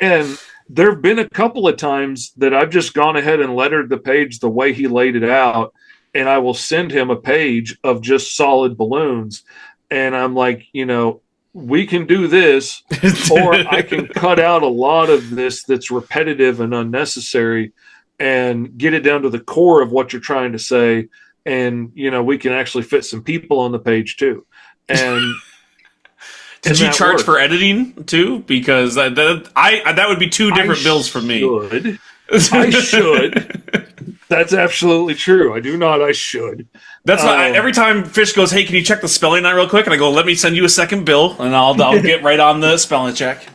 S3: And there have been a couple of times that I've just gone ahead and lettered the page the way he laid it out, and I will send him a page of just solid balloons. And I'm like, we can do this, or I can cut out a lot of this that's repetitive and unnecessary, and get it down to the core of what you're trying to say. And, we can actually fit some people on the page too. And
S2: did you charge for editing too? Because that would be two different bills for me.
S3: I should. That's absolutely true. I do not. I should.
S2: That's why every time Fish goes, "Hey, can you check the spelling out real quick?" And I go, "Let me send you a second bill, and I'll get right on the spelling check."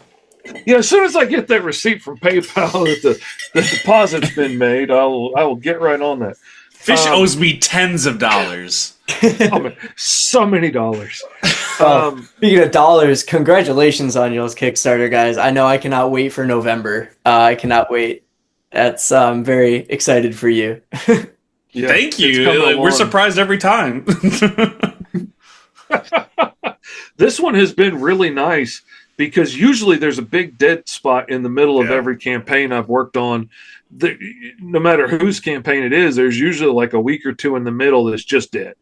S3: Yeah, as soon as I get that receipt from PayPal that the deposit's been made, I will get right on that.
S2: Fish owes me tens of dollars.
S3: Oh, man, so many dollars.
S1: Speaking of dollars, congratulations on y'all's Kickstarter, guys. I know I cannot wait for November. I cannot wait. I'm very excited for you.
S3: Yeah,
S2: thank you. We're surprised every time.
S3: This one has been really nice because usually there's a big dead spot in the middle of every campaign I've worked on. No matter whose campaign it is, there's usually like a week or two in the middle that's just dead.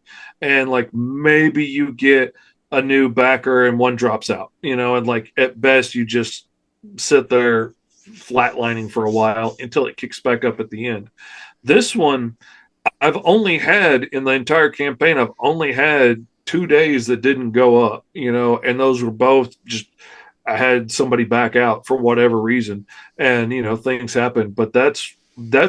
S3: And like maybe you get a new backer and one drops out, and like at best you just sit there flatlining for a while until it kicks back up at the end. This one, I've only had in the entire campaign, I've only had 2 days that didn't go up, and those were both just, I had somebody back out for whatever reason, and things happen. But that's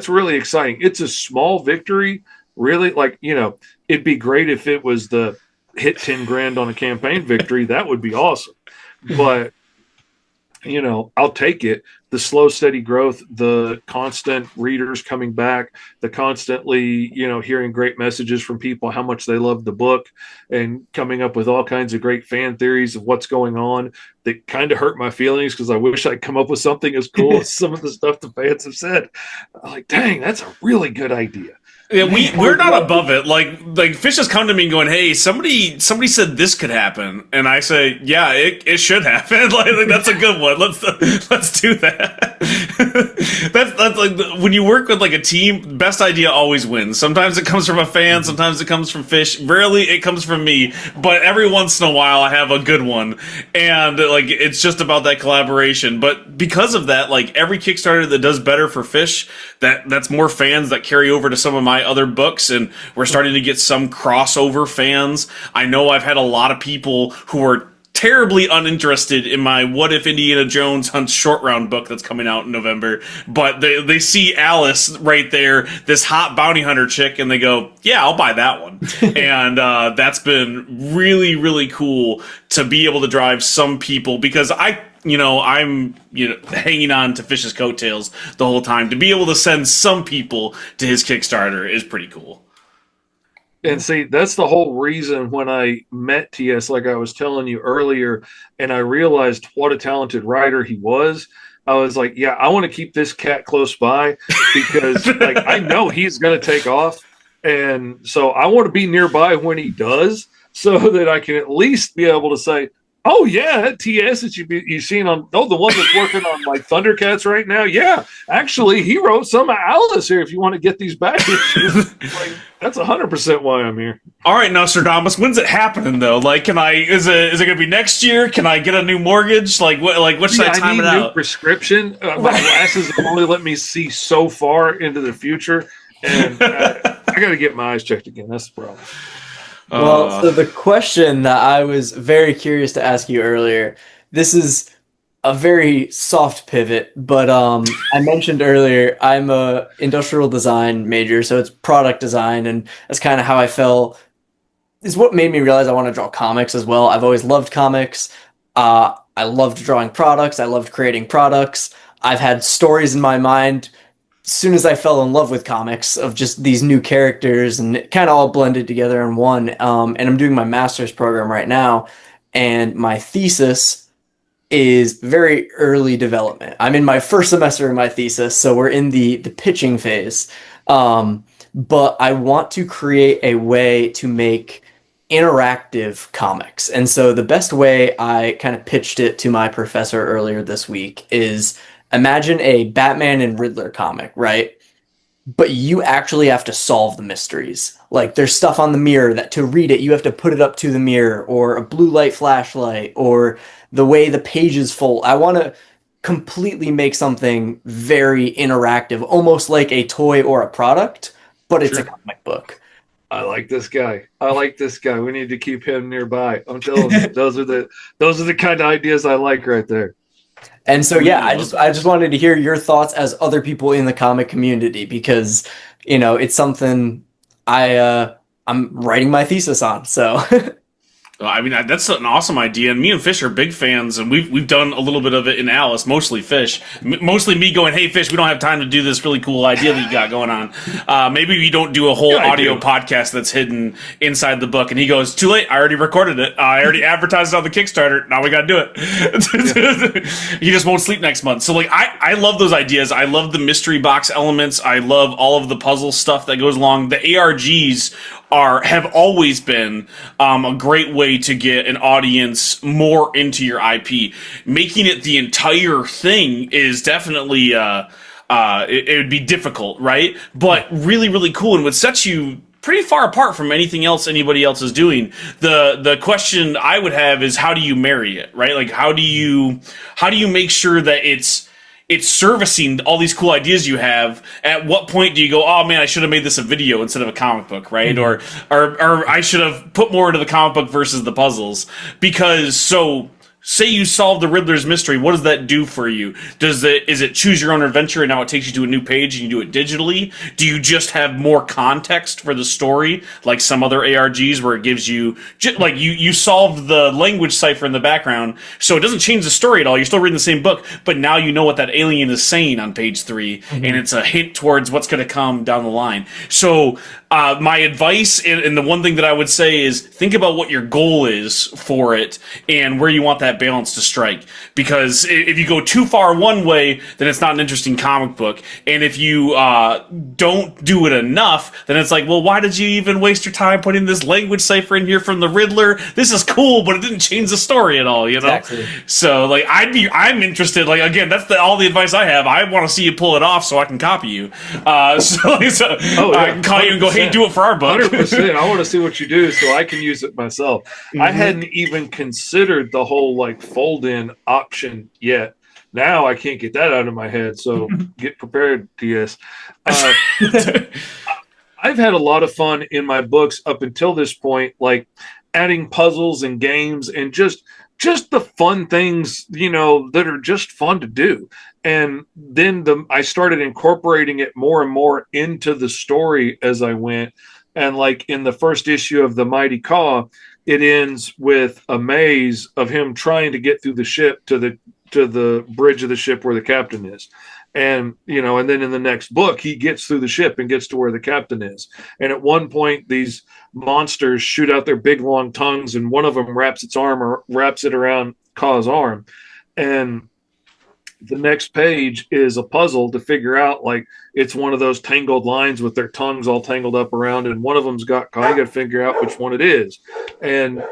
S3: really exciting. It's a small victory, really. Like it'd be great if it was the hit 10 grand on a campaign victory. That would be awesome. But I'll take it. The slow, steady growth, the constant readers coming back, the constantly, hearing great messages from people, how much they love the book, and coming up with all kinds of great fan theories of what's going on that kind of hurt my feelings because I wish I'd come up with something as cool as some of the stuff the fans have said. I'm like, dang, that's a really good idea.
S2: Yeah, we're not above it. Like Fish has come to me going, "Hey, somebody said this could happen," and I say, "Yeah, it should happen." like that's a good one. Let's do that. that's like when you work with like a team, best idea always wins. Sometimes it comes from a fan, sometimes it comes from Fish. Rarely it comes from me, but every once in a while I have a good one, and like it's just about that collaboration. But because of that, like every Kickstarter that does better for Fish, that's more fans that carry over to some of my other books, and we're starting to get some crossover fans. I know I've had a lot of people who are terribly uninterested in my What If Indiana Jones Hunts Short Round book that's coming out in November, but they see Alice right there, this hot bounty hunter chick, and they go, "Yeah, I'll buy that one." And that's been really, really cool to be able to drive some people, because I'm hanging on to Fish's coattails the whole time. To be able to send some people to his Kickstarter is pretty cool.
S3: And see, that's the whole reason when I met TS, like I was telling you earlier, and I realized what a talented writer he was. I was like, yeah, I want to keep this cat close by because like I know he's going to take off. And so I want to be nearby when he does so that I can at least be able to say, "Oh yeah, that TS that you've seen on the one that's working on like Thundercats right now. Yeah, actually, he wrote some of Alice here. If you want to get these back issues, like, that's 100% why I'm here."
S2: All right, Nostradamus, when's it happening though? Like, is it going to be next year? Can I get a new mortgage? Like what should I time it out?
S3: I need a new prescription. My glasses have only let me see so far into the future, and I got to get my eyes checked again. That's the problem.
S1: Well, so the question that I was very curious to ask you earlier, this is a very soft pivot, but I mentioned earlier I'm a industrial design major, so it's product design, and that's kind of how I fell. Is what made me realize I want to draw comics as well. I've always loved comics. I loved drawing products. I loved creating products. I've had stories in my mind as soon as I fell in love with comics of just these new characters, and it kind of all blended together in one. And I'm doing my master's program right now, and my thesis is very early development. I'm in my first semester of my thesis, so we're in the pitching phase. But I want to create a way to make interactive comics. And so the best way I kind of pitched it to my professor earlier this week is, imagine a Batman and Riddler comic, right? But you actually have to solve the mysteries. Like there's stuff on the mirror that to read it, you have to put it up to the mirror, or a blue light flashlight, or the way the pages fold. I want to completely make something very interactive, almost like a toy or a product, but it's a
S2: Sure.
S1: comic book.
S3: I like this guy. I like this guy. We need to keep him nearby. I'm telling you, those are the kind of ideas I like right there.
S1: And so yeah,
S2: Completely love
S1: I
S2: it.
S1: just wanted to hear your thoughts as other people in the comic community because it's something I'm writing my thesis on. So
S2: I mean, that's an awesome idea, and me and Fish are big fans, and we've done a little bit of it in Alice, mostly Fish, mostly me going, "Hey, Fish, we don't have time to do this really cool idea that you got going on. Maybe we don't do a whole
S3: Yeah, I
S2: audio
S3: do.
S2: podcast that's hidden inside the book." And he goes, "Too late. I already recorded it. I already advertised it on the Kickstarter. Now we got to do it." He just won't sleep next month. So like, I love those ideas. I love the mystery box elements. I love all of the puzzle stuff that goes along. The ARGs have always been a great way to get an audience more into your IP. Making it the entire thing is definitely it would be difficult, right? But really, really cool, and would set you pretty far apart from anything else anybody else is doing. The question I would have is, how do you marry it, right? Like how do you make sure that it's servicing all these cool ideas you have? At what point do you go, oh man, I should have made this a video instead of a comic book, right? Or I should have put more into the comic book versus the puzzles? Because say you solve the Riddler's mystery, what does that do for you? Is it choose your own adventure and now it takes you to a new page and you do it digitally? Do you just have more context for the story, like some other ARGs where it gives you like you solved the language cipher in the background, so it doesn't change the story at all. You're still reading the same book, but now you know what that alien is saying on page 3, and it's a hint towards what's going to come down the line. So my advice, and the one thing that I would say is, think about what your goal is for it and where you want that balance to strike. Because if you go too far one way, then it's not an interesting comic book. And if you don't do it enough, then it's like, well, why did you even waste your time putting this language cipher in here from the Riddler? This is cool, but it didn't change the story at all, you know?
S1: Exactly.
S2: So, like, I'm interested, like, again, that's all the advice I have. I want to see you pull it off so I can copy you. So I can call you and go, hey, do it for our book.
S3: 100%. I want to see what you do so I can use it myself. I hadn't even considered the whole like fold in option yet. Now I can't get that out of my head. So get prepared, TS. I've had a lot of fun in my books up until this point, like adding puzzles and games and just the fun things, that are just fun to do. And then I started incorporating it more and more into the story as I went. And like in the first issue of The Mighty Caw, it ends with a maze of him trying to get through the ship to the bridge of the ship where the captain is. And, and then in the next book, he gets through the ship and gets to where the captain is. And at one point, these monsters shoot out their big, long tongues, and one of them wraps it around Kaw's arm. And the next page is a puzzle to figure out, like, it's one of those tangled lines with their tongues all tangled up around, and one of them's got Kaw. You got to figure out which one it is. And,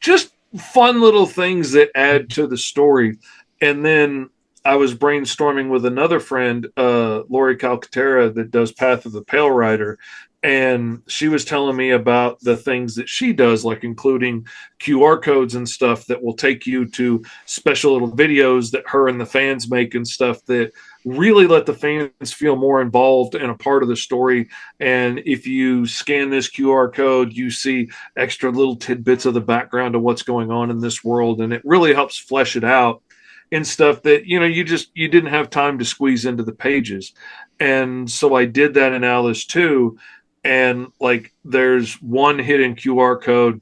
S3: just fun little things that add to the story. And then I was brainstorming with another friend, Lori Calcaterra, that does Path of the Pale Rider, and she was telling me about the things that she does, like including QR codes and stuff that will take you to special little videos that her and the fans make and stuff that really let the fans feel more involved and a part of the story. And if you scan this QR code, you see extra little tidbits of the background of what's going on in this world, and it really helps flesh it out and stuff that you didn't have time to squeeze into the pages. And so I did that in Alice too. And like there's one hidden QR code.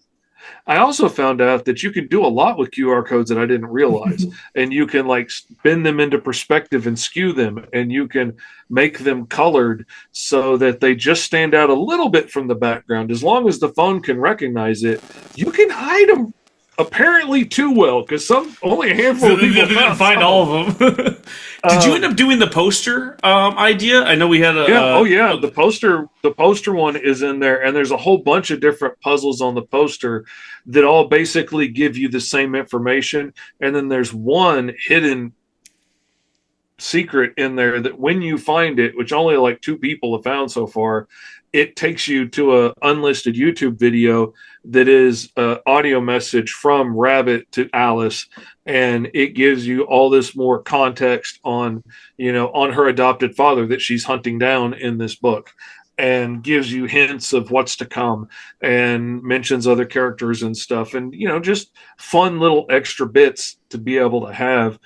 S3: I also found out that you can do a lot with QR codes that I didn't realize. And you can like spin them into perspective and skew them, and you can make them colored so that they just stand out a little bit from the background. As long as the phone can recognize it, you can hide them apparently too well, because only a handful of people
S2: didn't find all of them. Did you end up doing the poster idea? I know we had a
S3: the poster one is in there, and there's a whole bunch of different puzzles on the poster that all basically give you the same information, and then there's one hidden secret in there that when you find it, which only like 2 people have found so far, it takes you to a unlisted YouTube video that is an audio message from Rabbit to Alice, and it gives you all this more context on, on her adopted father that she's hunting down in this book, and gives you hints of what's to come, and mentions other characters and stuff, and just fun little extra bits to be able to have.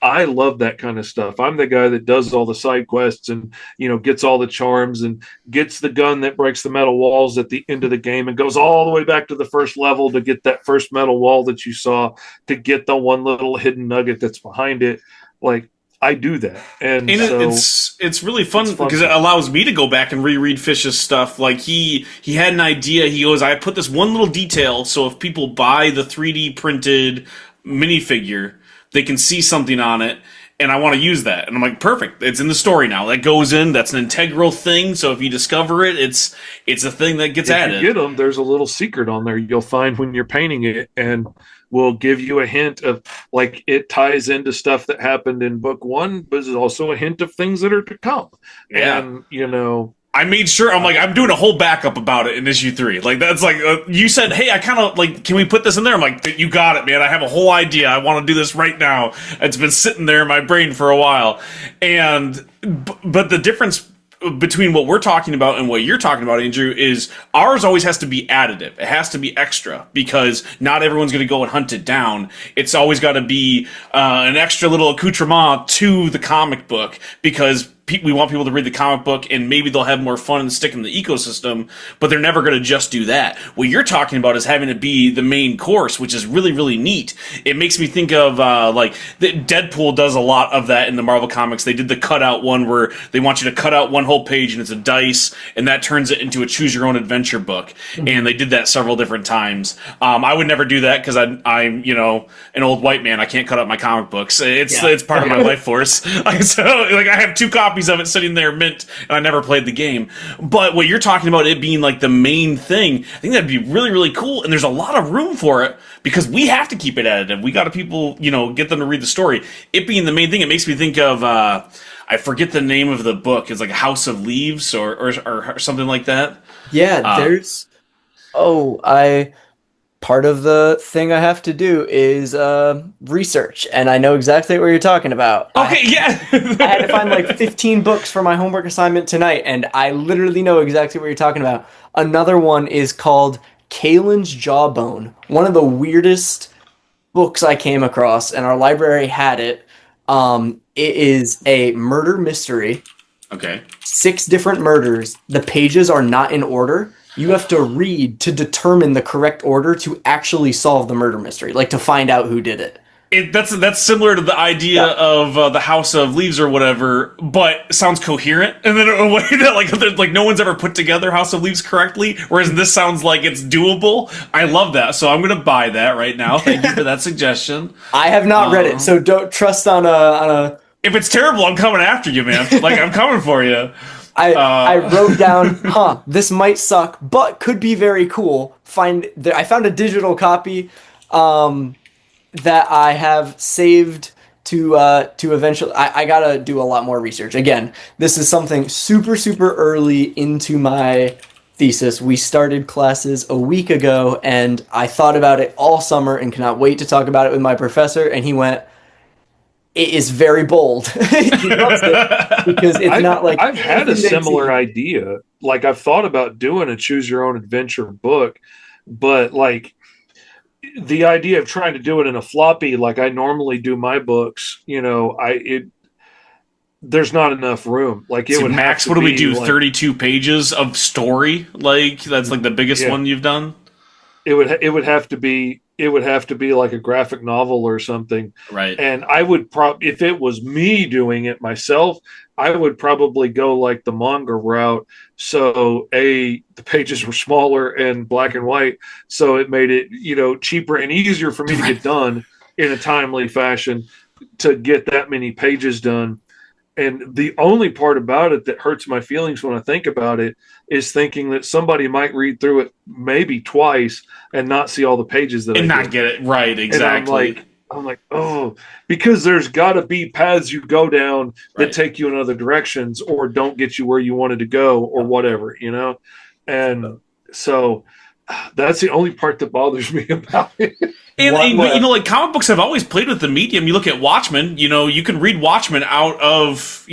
S3: I love that kind of stuff. I'm the guy that does all the side quests and, gets all the charms and gets the gun that breaks the metal walls at the end of the game and goes all the way back to the first level to get that first metal wall that you saw, to get the one little hidden nugget that's behind it. Like, I do that. And so
S2: it's really fun because it allows me to go back and reread Fish's stuff. Like he had an idea. He goes, I put this one little detail, so if people buy the 3D printed minifigure, they can see something on it, and I want to use that. And I'm like, perfect. It's in the story now. That goes in. That's an integral thing. So if you discover it, it's a thing that gets added.
S3: If you get them, there's a little secret on there you'll find when you're painting it, and will give you a hint of, like, it ties into stuff that happened in book 1, but it's also a hint of things that are to come.
S2: Yeah.
S3: And,
S2: I made sure, I'm doing a whole backup about it in issue 3. Like, that's like, you said, hey, I kind of, like, can we put this in there? I'm like, you got it, man. I have a whole idea. I want to do this right now. It's been sitting there in my brain for a while. But the difference between what we're talking about and what you're talking about, Andrew, is ours always has to be additive. It has to be extra, because not everyone's going to go and hunt it down. It's always got to be an extra little accoutrement to the comic book, because we want people to read the comic book, and maybe they'll have more fun and stick in the ecosystem, but they're never going to just do that. What you're talking about is having to be the main course, which is really, really neat. It makes me think of, Deadpool does a lot of that in the Marvel Comics. They did the cutout one where they want you to cut out one whole page, and it's a dice, and that turns it into a choose-your-own-adventure book. Mm-hmm. And they did that several different times. I would never do that, because I'm, an old white man. I can't cut up my comic books. It's part of my life force. So, I have 2 copies of it sitting there mint, and I never played the game. But what you're talking about, it being like the main thing, I think that'd be really, really cool. And there's a lot of room for it, because we have to keep it additive. We got to people, get them to read the story. It being the main thing, it makes me think of, I forget the name of the book. It's like House of Leaves or something like that.
S1: Yeah, part of the thing I have to do is research, and I know exactly what you're talking about.
S2: Okay, yeah.
S1: I had to find like 15 books for my homework assignment tonight, and I literally know exactly what you're talking about. Another one is called Kalen's Jawbone, one of the weirdest books I came across, and our library had it. It is a murder mystery.
S2: Okay. 6
S1: different murders. The pages are not in order. You have to read to determine the correct order to actually solve the murder mystery, like to find out who did it.
S2: That's similar to the idea of the House of Leaves or whatever, but sounds coherent, and then in a way that like no one's ever put together House of Leaves correctly, whereas this sounds like it's doable. I love that, so I'm going to buy that right now. Thank you for that suggestion.
S1: I have not read it, so don't trust on a...
S2: If it's terrible, I'm coming after you, man. Like, I'm coming for you.
S1: I wrote down, this might suck, but could be very cool. I found a digital copy that I have saved to eventually. I gotta do a lot more research. Again, this is something super, super early into my thesis. We started classes a week ago, and I thought about it all summer and cannot wait to talk about it with my professor. And he went, it is very bold. He loves it because it's not like...
S3: I've had a similar idea. Like, I've thought about doing a choose your own adventure book, but like the idea of trying to do it in a floppy, like I normally do my books, there's not enough room. Like, it
S2: so
S3: would
S2: max, what do we do? Like, 32 pages of story? Like, that's like the biggest one you've done?
S3: It would have to be like a graphic novel or something.
S2: Right.
S3: And I would if it was me doing it myself, I would probably go like the manga route. So the pages were smaller and black and white, so it made it, cheaper and easier for me to get done in a timely fashion to get that many pages done. And the only part about it that hurts my feelings when I think about it is thinking that somebody might read through it maybe twice and not see all the pages that
S2: and not get it right. Exactly.
S3: And I'm like, I'm like, oh, because there's got to be paths you go down that
S2: Right.
S3: take you in other directions or don't get you where you wanted to go or whatever, you know? And so that's the only part that bothers me about it.
S2: And
S1: One,
S2: but, like comic books have always played with the medium. You look at Watchmen. You can read Watchmen out of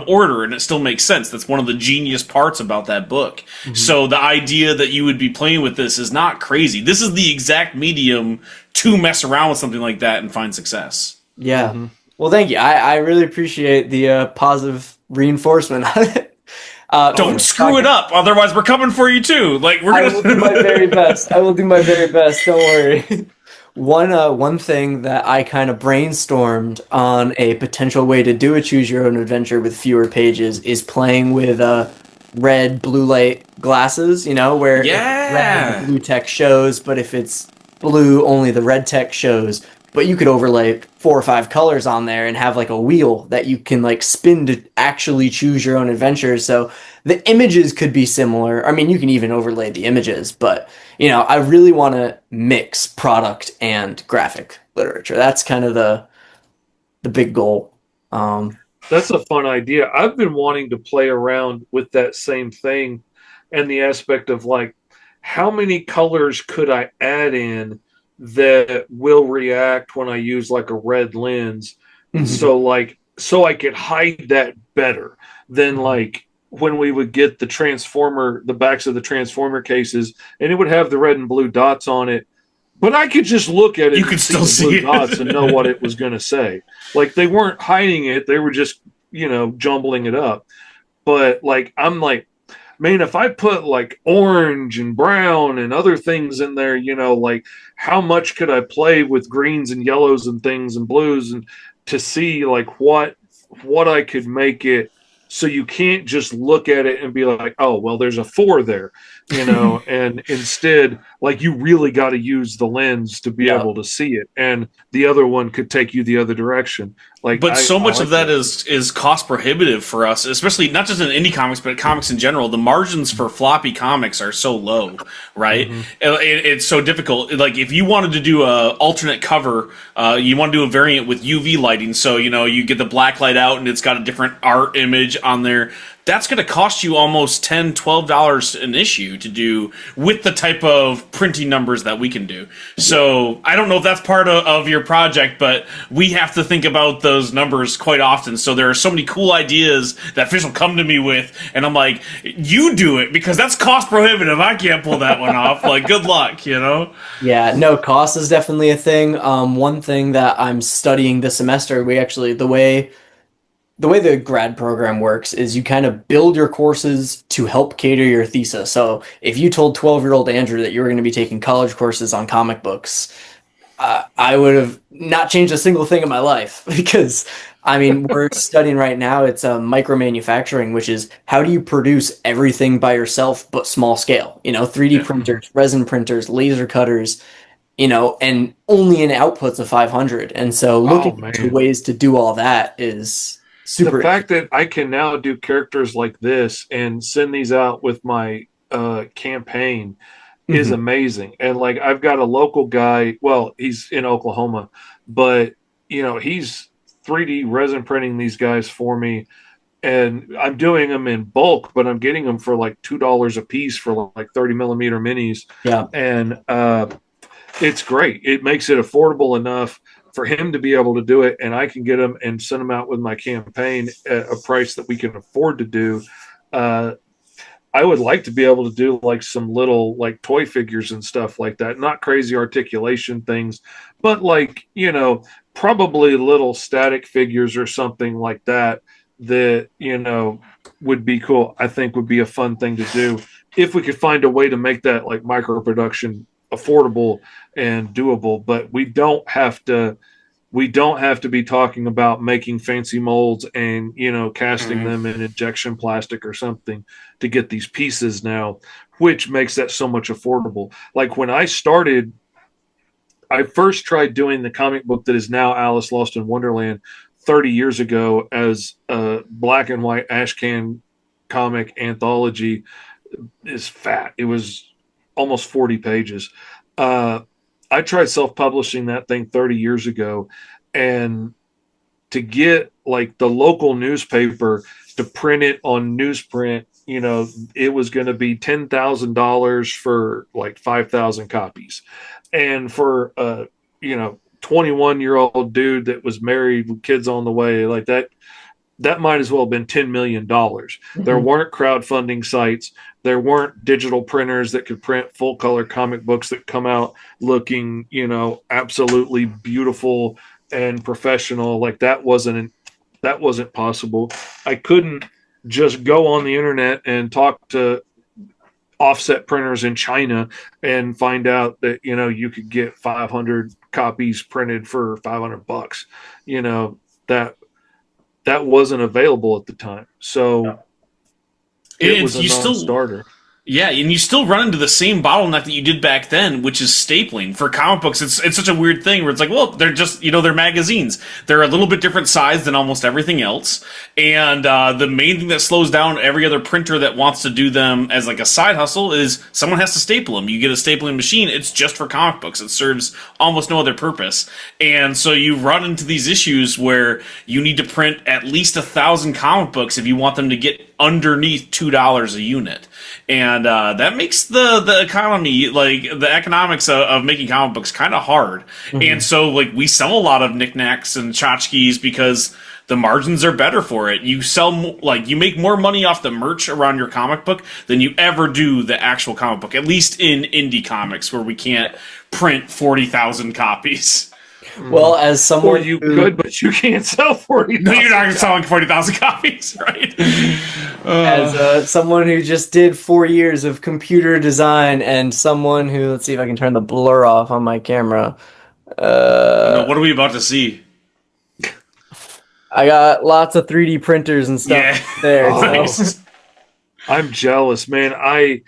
S2: order, and it still makes sense. That's one of the genius parts about that book. So the idea that you would be playing with this is not crazy. This is the exact medium to mess around with something like that and find success.
S1: yeah. Well, thank you. I really appreciate the positive reinforcement on it.
S2: Don't screw it up, otherwise we're coming for you too. Like we're
S1: I
S2: gonna.
S1: will do my very best. I will do my very best. Don't worry. One thing that I kind of brainstormed on a potential way to do a choose your own adventure with fewer pages is playing with red blue light glasses. Where if red,
S2: Yeah.
S1: the blue text shows, but if it's blue, only the red text shows. But you could overlay 4 or 5 colors on there and have like a wheel that you can like spin to actually choose your own adventure. So the images could be similar. I mean, you can even overlay the images, but I really want to mix product and graphic literature. That's kind of the big goal. Um,
S3: That's a fun idea. I've been wanting to play around with that same thing and the aspect of like, how many colors could I add in that will react when I use like a red lens?
S1: mhm.
S3: So I could hide that better than like when we would get the backs of the transformer cases, and it would have the red and blue dots on it, but I could just look at it
S2: You
S3: and
S2: could
S3: see
S2: still
S3: the blue
S2: see
S3: dots and know
S2: it.
S3: what it was going to say. Like they weren't hiding it; they were just jumbling it up. But like I'm like, man, if I put like orange and brown and other things in there, like how much could I play with greens and yellows and things and blues and to see like what I could make it so you can't just look at it and be like, oh, well, there's a 4 there, and instead, like you really got to use the lens to be
S1: Yeah.
S3: able to see it. And the other one could take you the other direction. Like
S2: But so
S3: I
S2: much of
S3: like
S2: that
S3: that.
S2: is cost prohibitive for us, especially not just in indie comics, but comics in general. The margins for floppy comics are so low, right?
S3: Mm-hmm.
S2: It's so difficult. Like if you wanted to do a alternate cover, you want to do a variant with UV lighting, so you get the black light out and it's got a different art image on there. That's going to cost you almost $10, $12 an issue to do with the type of printing numbers that we can do. So I don't know if that's part of your project, but we have to think about those numbers quite often. So there are so many cool ideas that Fish will come to me with, and I'm like, you do it because that's cost prohibitive. I can't pull that one off. Like, good luck.
S1: Yeah, no, cost is definitely a thing. One thing that I'm studying this semester, we actually the way the grad program works is you kind of build your courses to help cater your thesis. So if you told 12-year-old Andrew that you were going to be taking college courses on comic books, I would have not changed a single thing in my life because I mean we're studying right now. It's micro manufacturing, which is how do you produce everything by yourself but small scale. 3D
S2: Yeah.
S1: printers, resin printers, laser cutters. And only in outputs of 500. And so
S3: Oh
S1: looking into
S3: man.
S1: ways to do all that is
S3: The
S1: super.
S3: fact that I can now do characters like this and send these out with my campaign is
S1: Mhm.
S3: amazing. And like I've got a local guy, well, he's in Oklahoma, but he's 3D resin printing these guys for me, and I'm doing them in bulk, but I'm getting them for like $2 a piece for like 30 millimeter minis,
S1: Yeah.
S3: and it's great. It makes it affordable enough for him to be able to do it, and I can get them and send them out with my campaign at a price that we can afford to do. Uh, I would like to be able to do like some little like toy figures and stuff like that. Not crazy articulation things, but like, probably little static figures or something like that that, would be cool. I think would be a fun thing to do if we could find a way to make that like micro production affordable and doable, but we don't have to be talking about making fancy molds and casting
S2: Mhm.
S3: them in injection plastic or something to get these pieces now, which makes that so much affordable. Like when I first tried doing the comic book that is now Alice Lost in Wonderland 30 years ago as a black and white ashcan comic anthology. Is fat. It was almost 40 pages. uh I tried self-publishing that thing 30 years ago, and to get like the local newspaper to print it on newsprint, it was going to be $10,000 for like 5,000 copies. And for 21-year-old dude that was married with kids on the way, like that might as well have been $10 million. There weren't crowdfunding sites. There weren't digital printers that could print full color comic books that come out looking, absolutely beautiful and professional. Like that wasn't possible. I couldn't just go on the internet and talk to offset printers in China and find out that, you could get 500 copies printed for $500. That wasn't available at the time. So it was a non-starter.
S2: Yeah, and you still run into the same bottleneck that you did back then, which is stapling. For comic books, it's such a weird thing where it's like, well, they're just, they're magazines. They're a little bit different size than almost everything else. And the main thing that slows down every other printer that wants to do them as like a side hustle is someone has to staple them. You get a stapling machine, it's just for comic books. It serves almost no other purpose. And so you run into these issues where you need to print at least 1,000 comic books if you want them to get underneath $2 a unit. And that makes the economy, like the economics of making comic books, kind of hard. And so, like, we sell a lot of knickknacks and tchotchkes because the margins are better for it. You sell, you make more money off the merch around your comic book than you ever do the actual comic book, at least in indie comics where we can't print 40,000 copies.
S1: Well, as someone
S3: could, but you can't sell 40,000.
S2: No, you're not selling 40,000 copies, right?
S1: As someone who just did 4 years of computer design, and someone who, let's see if I can turn the blur off on my camera.
S2: What are we about to see?
S1: I got lots of 3D printers and stuff there.
S2: Nice.
S3: I'm jealous, man. I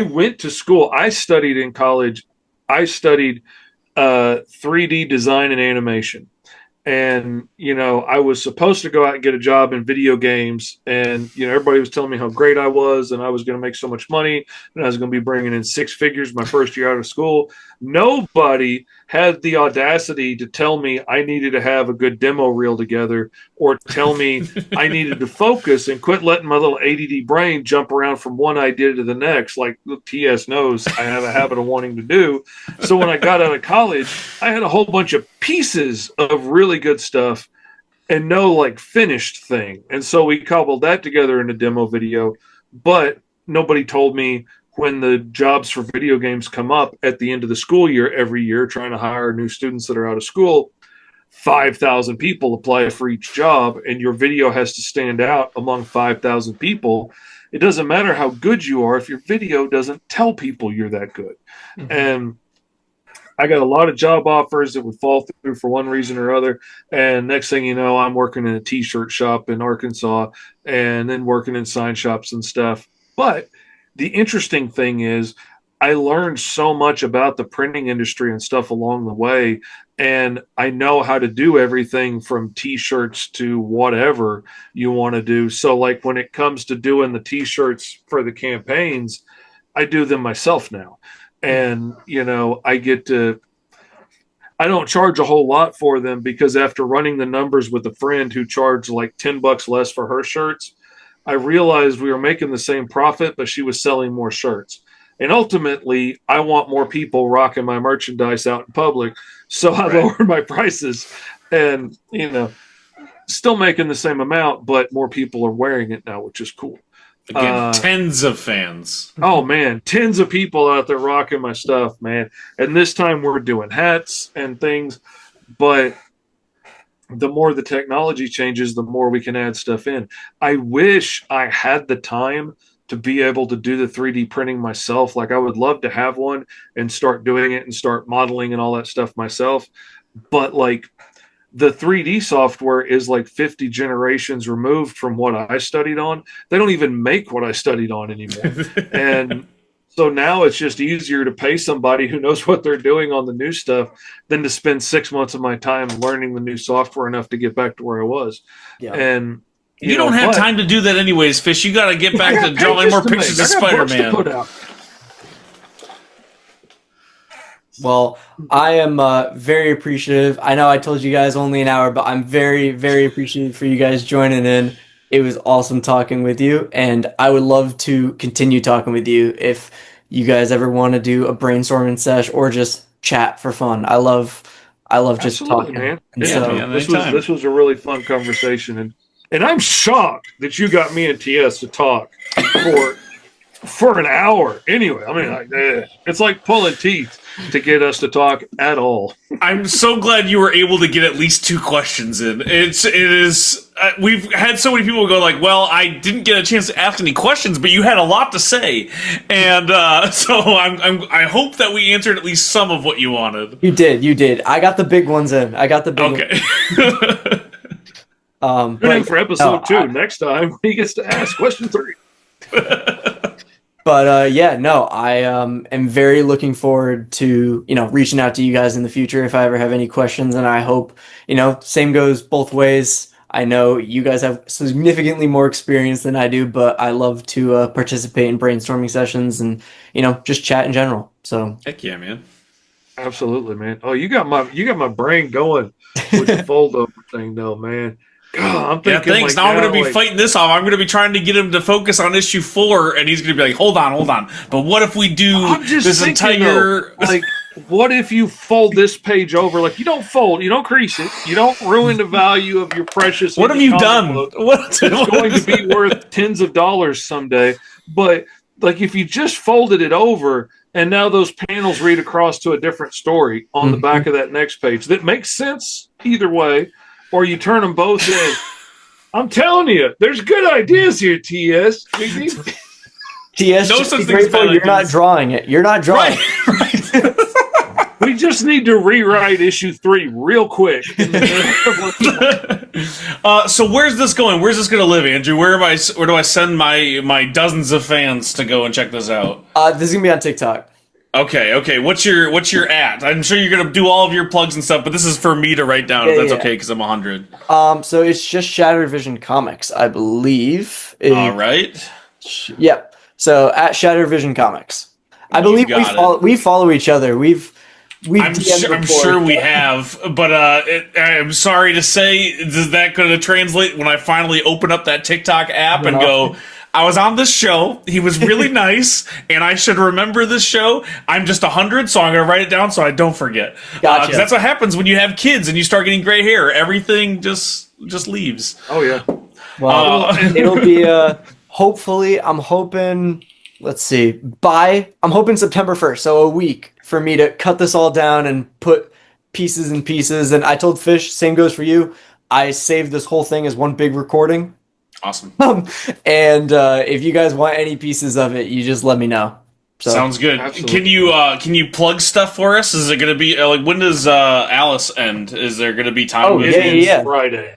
S3: went to school. I studied in college. I studied 3D design and animation. And, I was supposed to go out and get a job in video games. And, everybody was telling me how great I was and I was going to make so much money and I was going to be bringing in six figures my first year out of school. Nobody had the audacity to tell me I needed to have a good demo reel together or tell me I needed to focus and quit letting my little ADD brain jump around from one idea to the next, like TS knows I have a habit of wanting to do. So when I got out of college, I had a whole bunch of pieces of really good stuff and no finished thing. And so we cobbled that together in a demo video, but nobody told me when the jobs for video games come up at the end of the school year every year, trying to hire new students that are out of school, 5,000 people apply for each job and your video has to stand out among 5,000 people. It doesn't matter how good you are if your video doesn't tell people you're that good. And I got a lot of job offers that would fall through for one reason or other. And next thing you know, I'm working in a t-shirt shop in Arkansas and then working in sign shops and stuff. But the interesting thing is I learned so much about the printing industry and stuff along the way. And I know how to do everything from t-shirts to whatever you want to do. So when it comes to doing the t-shirts for the campaigns, I do them myself now. And, I don't charge a whole lot for them because after running the numbers with a friend who charged $10 less for her shirts, I realized we were making the same profit, but she was selling more shirts. And ultimately, I want more people rocking my merchandise out in public. So I lowered my prices and, still making the same amount, but more people are wearing it now, which is cool.
S2: Again, tens of fans.
S3: Oh, man. Tens of people out there rocking my stuff, man. And this time we're doing hats and things. But the more the technology changes, the more we can add stuff in. I wish I had the time to be able to do the 3D printing myself. I would love to have one and start doing it and start modeling and all that stuff myself. But the 3D software is 50 generations removed from what I studied on. They don't even make what I studied on anymore. And so now it's just easier to pay somebody who knows what they're doing on the new stuff than to spend 6 months of my time learning the new software enough to get back to where I was. Yeah. And
S2: you don't have time to do that anyways, Fish. You got to get back to drawing more pictures of Spider-Man.
S1: Well, I am very appreciative. I know I told you guys only an hour, but I'm very, very appreciative for you guys joining in. It was awesome talking with you, and I would love to continue talking with you if you guys ever want to do a brainstorming sesh or just chat for fun. I love just
S3: Absolutely,
S1: talking.
S3: man.
S1: And
S2: Yeah,
S1: so
S2: man.
S3: This was
S2: Anytime.
S3: a really fun conversation, and I'm shocked that you got me and TS to talk for an hour. Anyway, I mean, it's like pulling teeth to get us to talk at all.
S2: I'm so glad you were able to get at least 2 questions in. It is. We've had so many people go like, "Well, I didn't get a chance to ask any questions, but you had a lot to say," and so I hope that we answered at least some of what you wanted.
S1: you did. I got the big ones in. I got the big
S2: Okay.
S1: ones.
S3: Tune in for episode
S1: no,
S3: 2
S1: I-
S3: next time. He gets to ask question 3.
S1: But yeah, no, I am very looking forward to, reaching out to you guys in the future if I ever have any questions. And I hope, same goes both ways. I know you guys have significantly more experience than I do, but I love to participate in brainstorming sessions and, just chat in general. So
S2: Heck yeah, man.
S3: Absolutely, man. Oh, you got my brain going with the fold over thing, though, man. God, I'm
S2: Yeah,
S3: thinking
S2: thanks.
S3: like
S2: Now I'm going to be
S3: like,
S2: fighting this off. I'm going to be trying to get him to focus on issue 4, and he's going to be like, hold on. But what if we do
S3: I'm just
S2: this
S3: thinking,
S2: entire...
S3: though, like, what if you fold this page over? Like, you don't fold, you don't crease it, you don't ruin the value of your precious.
S2: What have
S3: indie
S2: you
S3: comic
S2: done?
S3: book.
S2: What,
S3: It's going to be worth tens of dollars someday. But like, if you just folded it over, and now those panels read across to a different story on the back of that next page, that makes sense either way. Or you turn them both in. I'm telling you, there's good ideas here, TS.
S1: TS,
S2: No
S1: just
S2: such
S1: be
S2: thing as
S1: grateful
S2: bad
S1: you're not
S2: ideas.
S1: drawing it. You're not drawing
S2: Right.
S3: We just need to rewrite issue 3 real quick.
S2: So where's this going? Where's this going to live, Andrew? Where do I send my dozens of fans to go and check this out?
S1: This is gonna be on TikTok.
S2: Okay. What's your at? I'm sure you're gonna do all of your plugs and stuff, but this is for me to write down if
S1: Yeah,
S2: that's
S1: yeah.
S2: okay, because I'm 100.
S1: So it's just Shattered Vision Comics, I believe.
S2: All right.
S1: Yep. So at Shattered Vision Comics, I
S2: You
S1: believe
S2: got
S1: we follow each other. We've
S2: I'm
S1: DM'd
S2: I'm
S1: before.
S2: sure we have, but I'm sorry to say, is that going to translate when I finally open up that TikTok app and go, I was on this show, he was really nice, and I should remember this show. I'm just 100, so I'm going to write it down so I don't forget.
S1: Gotcha.
S2: 'Cause that's what happens when you have kids and you start getting gray hair. Everything just leaves.
S3: Oh, yeah.
S1: Well, it'll be hopefully. I'm hoping. Let's see. I'm hoping September 1st, so a week for me to cut this all down and put pieces and pieces. And I told Fish, same goes for you. I saved this whole thing as one big recording.
S2: Awesome.
S1: And if you guys want any pieces of it, you just let me know. So
S2: Sounds good.
S3: Absolutely.
S2: Can you plug stuff for us? Is it going to be like when does Alice end? Is there going to be time?
S1: Oh,
S2: with
S1: yeah,
S2: it?
S1: yeah, yeah.
S3: Friday.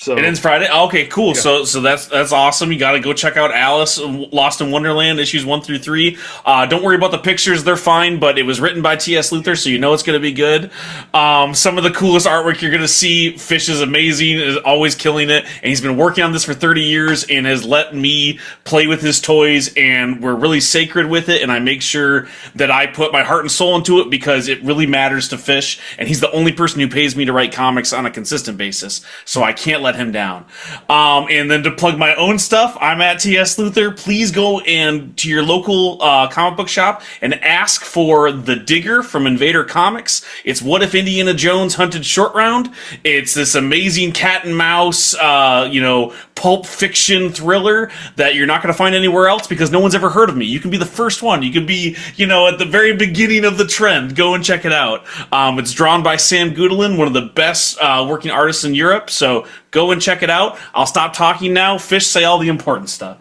S3: So
S2: It ends Friday. Oh, okay, cool.
S3: Yeah.
S2: So that's awesome. You got to go check out Alice Lost in Wonderland issues 1 through 3. Don't worry about the pictures; they're fine. But it was written by T.S. Luther, so you know it's going to be good. Some of the coolest artwork you're going to see. Fish is amazing; is always killing it, and he's been working on this for 30 years and has let me play with his toys, and we're really sacred with it. And I make sure that I put my heart and soul into it because it really matters to Fish, and he's the only person who pays me to write comics on a consistent basis. So I can't let him down. And then to plug my own stuff, I'm at TS Luther. Please go and to your local comic book shop and ask for The Digger from Invader Comics. It's What If Indiana Jones Hunted Short Round. It's this amazing cat and mouse, pulp fiction thriller that you're not going to find anywhere else because no one's ever heard of me. You can be the first one. You can be, at the very beginning of the trend. Go and check it out. It's drawn by Sam Gudelin, one of the best working artists in Europe. So go and check it out. I'll stop talking now. Fish, say all the important stuff.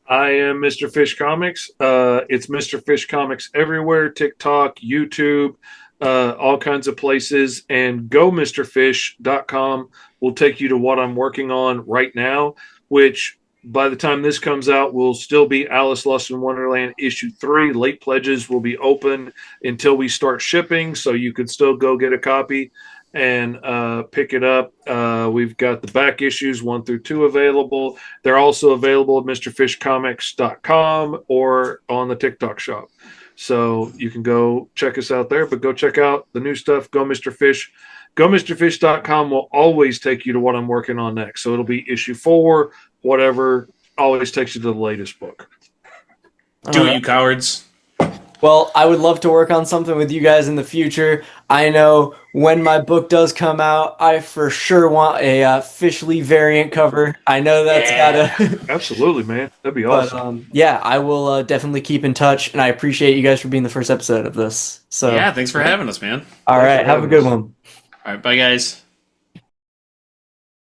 S3: I am Mr. Fish Comics. It's Mr. Fish Comics everywhere: TikTok, YouTube, all kinds of places. And GoMrFish.com will take you to what I'm working on right now, which by the time this comes out will still be Alice Lost in Wonderland issue 3. Late pledges will be open until we start shipping, so you can still go get a copy and pick it up. We've got the back issues 1 through 2 available. They're also available at MrFishComics.com or on the TikTok shop. So you can go check us out there, but go check out the new stuff. Go Mr. Fish. GoMrFish.com will always take you to what I'm working on next. So it'll be issue 4, whatever, always takes you to the latest book.
S2: Do it, you cowards.
S1: Well, I would love to work on something with you guys in the future. I know when my book does come out, I for sure want a Fish Lee variant cover. I know that's gotta.
S3: Absolutely, man. That'd be
S1: But
S3: awesome.
S1: yeah, I will definitely keep in touch, and I appreciate you guys for being the first episode of this. So
S2: Yeah, thanks for having us, man.
S1: all
S3: Thanks
S1: right,
S3: for
S1: have a
S3: having
S1: good
S3: us.
S1: one.
S2: All right, bye, guys.